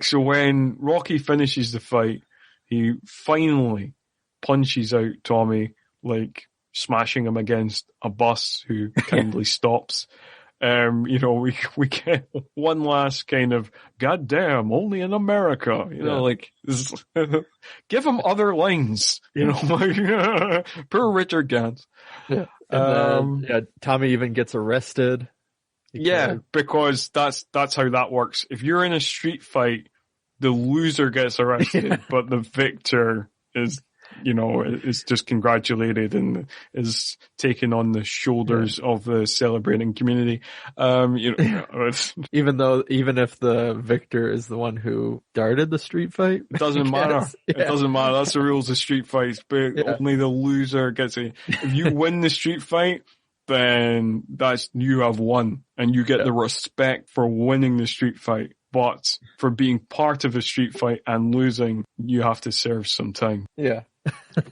So when Rocky finishes the fight, he finally punches out Tommy, smashing him against a bus who kindly stops. We get one last kind of, goddamn, only in America, give him other lines, per Richard Gant. Yeah. And then, Tommy even gets arrested. Because that's how that works. If you're in a street fight, the loser gets arrested, but the victor is just congratulated and is taken on the shoulders of the celebrating community. Even if the victor is the one who started the street fight, it doesn't matter. Yeah. It doesn't matter. That's the rules of street fights, but only the loser gets it. If you win the street fight, then you have won, and you get the respect for winning the street fight. But for being part of a street fight and losing, you have to serve some time. Yeah.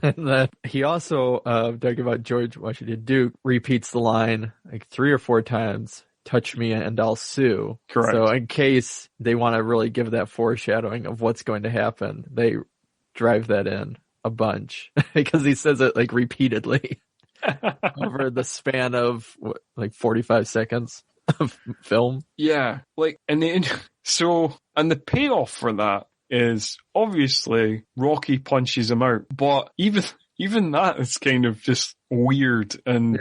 And then he also, talking about George Washington Duke, repeats the line 3 or 4 times, touch me and I'll sue. Correct. So in case they want to really give that foreshadowing of what's going to happen, they drive that in a bunch because he says it repeatedly over the span of 45 seconds of film. Yeah. And the payoff for that is obviously Rocky punches him out, but even that is kind of just weird and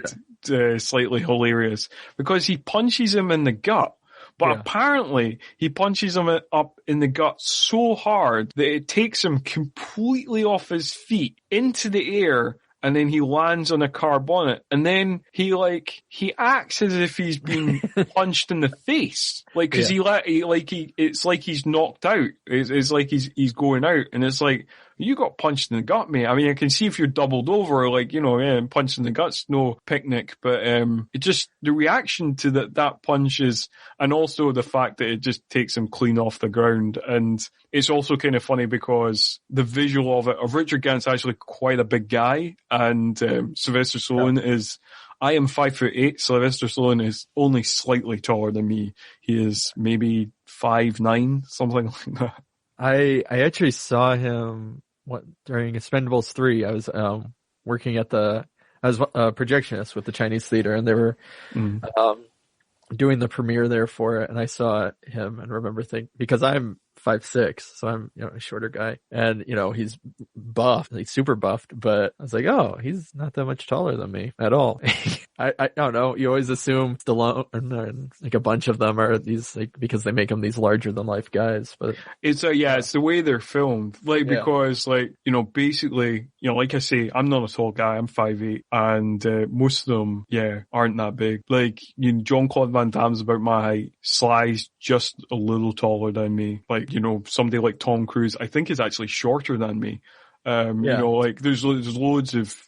slightly hilarious because he punches him in the gut, But Yeah. apparently he punches him up in the gut so hard that it takes him completely off his feet into the air, and then he lands on a car bonnet, and then he acts as if he's been punched in the face, like, cause it's like he's knocked out. It's like he's going out, and it's like, you got punched in the gut, mate. I mean, I can see if you're doubled over, like, punched in the gut's no picnic, but it just, the reaction to that punch is, and also the fact that it just takes him clean off the ground. And it's also kind of funny because the visual of Richard Gant's actually quite a big guy, and Sylvester Stallone is, I am 5'8". Sylvester Stallone is only slightly taller than me. He is maybe 5'9", something like that. I actually saw him during Expendables 3. I was working at I was a projectionist with the Chinese theater, and they were doing the premiere there for it, and I saw him and remember thinking, because I'm 5'6", so I'm, a shorter guy, and, he's buffed, like super buffed, but I was like, oh, he's not that much taller than me at all. I don't know. You always assume Stallone and like a bunch of them are these, like, because they make them these larger than life guys, but it's it's the way they're filmed, like, because basically, like I say, I'm not a tall guy, I'm 5'8", and most of them, aren't that big. Like, Jean-Claude Van Damme's about my height, Sly's just a little taller than me. Like, somebody like Tom Cruise, I think is actually shorter than me. There's loads of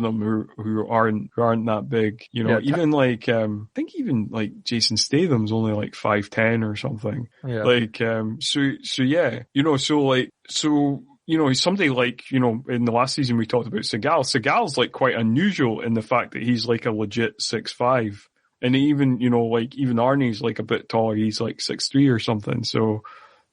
them who aren't that big, even like, I think even like Jason Statham's only like 5'10" or something. Yeah. Like, somebody like, in the last season we talked about Seagal. Seagal's like quite unusual in the fact that he's like a legit 6'5". And even, even Arnie's like a bit taller. He's like 6'3" or something. So,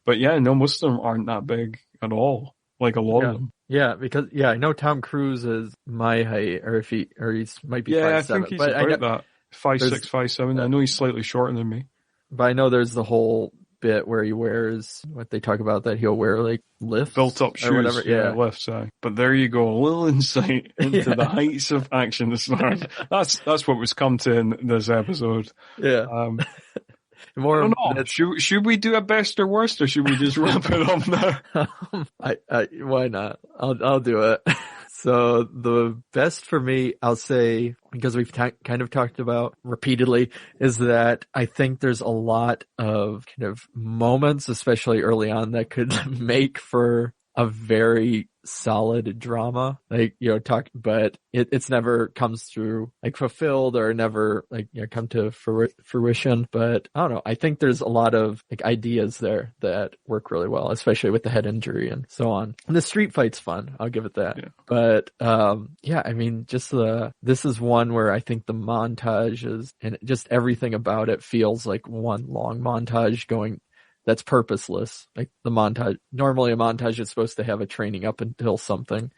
but most of them aren't that big at all. Like a lot of them. Yeah, because I know Tom Cruise is my height, or he's might be 5'7". I think he's about that. 5'6", 5'7". I know he's slightly shorter than me. But I know there's the whole bit where he wears, what they talk about, that he'll wear like lifts, built up shoes, or whatever. Lifts. But there you go, a little insight into the heights of action this morning. That's what was come to in this episode. Yeah. I don't know. Should we do a best or worst, or should we just wrap it up now? Why not? I'll do it. So the best for me, I'll say, because we've kind of talked about repeatedly, is that I think there's a lot of kind of moments, especially early on, that could make for a very solid drama, like, but it's never comes through like fulfilled, or never like, come to fruition. But I don't know. I think there's a lot of like ideas there that work really well, especially with the head injury and so on. And the street fight's fun. I'll give it that. Yeah. But, I mean, this is one where I think the montages and just everything about it feels like one long montage going, that's purposeless. Like the montage, normally a montage is supposed to have a training up until something,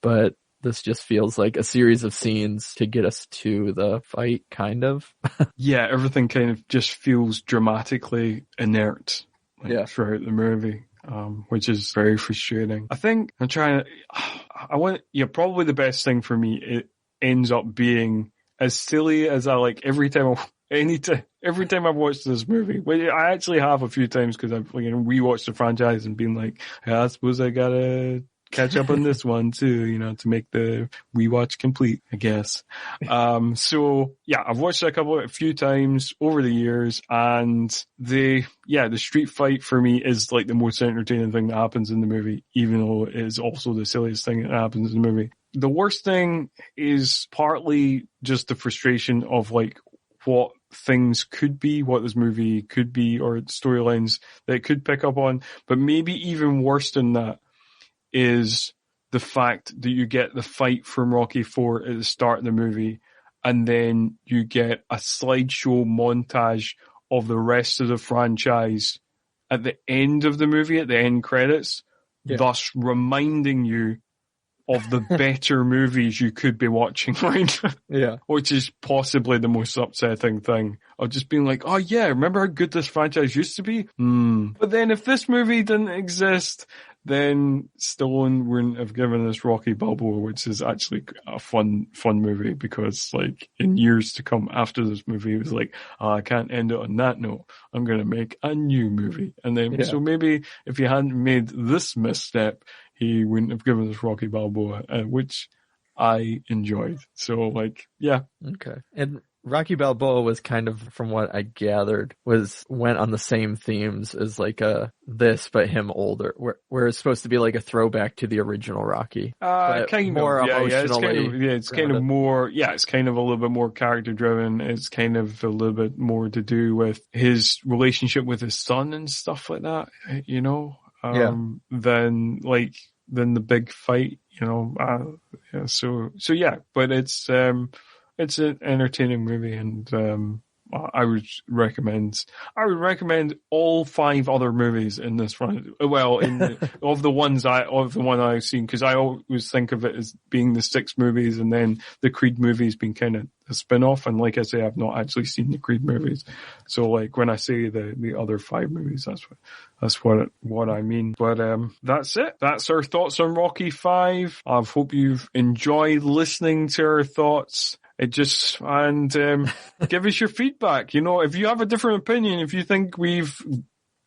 but this just feels like a series of scenes to get us to the fight, kind of. Yeah, everything kind of just feels dramatically inert throughout the movie, which is very frustrating. I think probably the best thing for me, it ends up being as silly as I like every time I've watched this movie, which I actually have a few times because I've rewatched the franchise and been like, I suppose I gotta catch up on this one too, to make the rewatch complete, I guess. I've watched it a few times over the years, and the street fight for me is like the most entertaining thing that happens in the movie, even though it is also the silliest thing that happens in the movie. The worst thing is partly just the frustration of like what things could be, what this movie could be, or storylines that it could pick up on. But maybe even worse than that is the fact that you get the fight from Rocky IV at the start of the movie, and then you get a slideshow montage of the rest of the franchise at the end of the movie, at the end credits, thus reminding you of the better movies you could be watching right now. Yeah. Which is possibly the most upsetting thing, of just being like, oh yeah, remember how good this franchise used to be? But then if this movie didn't exist, then Stallone wouldn't have given us Rocky Balboa, which is actually a fun movie, because like in years to come after this movie, it was like, oh, I can't end it on that note. I'm going to make a new movie. And then, so maybe if he hadn't made this misstep, he wouldn't have given us Rocky Balboa, which I enjoyed. So like, yeah. Okay. And Rocky Balboa was kind of, from what I gathered, went on the same themes as like this, but him older, where it's supposed to be like a throwback to the original Rocky. Kind more of, emotionally. It's kind of more, it's kind of a little bit more character driven. It's kind of a little bit more to do with his relationship with his son and stuff like that, you know, than the big fight, you know. So yeah, but it's an entertaining movie, and I would recommend all 5 other movies in this run. Well, of the one I've seen, because I always think of it as being the 6 movies, and then the Creed movies being kind of a spin-off. And like I say, I've not actually seen the Creed movies, so like when I say the other 5 movies, that's what I mean. But that's it. That's our thoughts on Rocky 5. I hope you've enjoyed listening to our thoughts. Give us your feedback. You know, if you have a different opinion, if you think we've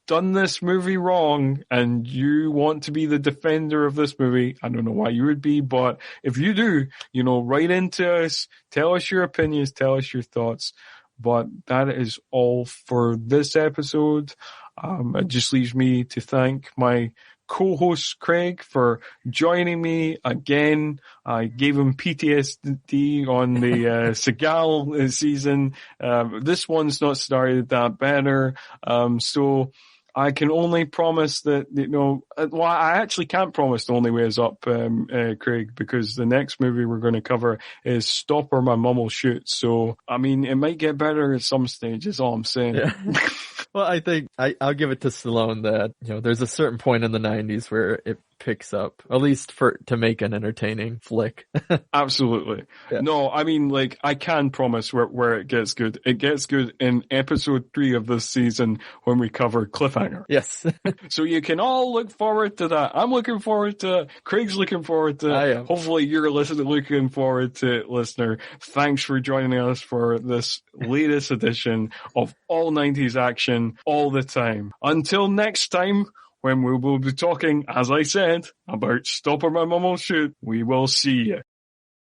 done this movie wrong and you want to be the defender of this movie, I don't know why you would be, but if you do, you know, write into us, tell us your opinions, tell us your thoughts. But that is all for this episode. It just leaves me to thank my co-host Craig for joining me again. I gave him PTSD on the Seagal season. This one's not started that better. So I can only promise that, you know, well, I actually can't promise The Only Way Is Up, Craig, because the next movie we're going to cover is Stop or My Mum Will Shoot. So, I mean, it might get better at some stage, is all I'm saying. Yeah. Well, I think I'll give it to Stallone that, you know, there's a certain point in the 90s where it picks up, at least to make an entertaining flick. Absolutely. Yeah. No, I mean, like, I can promise where it gets good. It gets good in episode 3 of this season when we cover Cliffhanger. Yes. So you can all look forward to that. I'm looking forward to it. Craig's looking forward to it. I am. Hopefully you're looking forward to it, listener. Thanks for joining us for this latest edition of All 90s Action all the time. Until next time, when we will be talking, as I said, about Stop or My Mum Will Shoot, we will see you.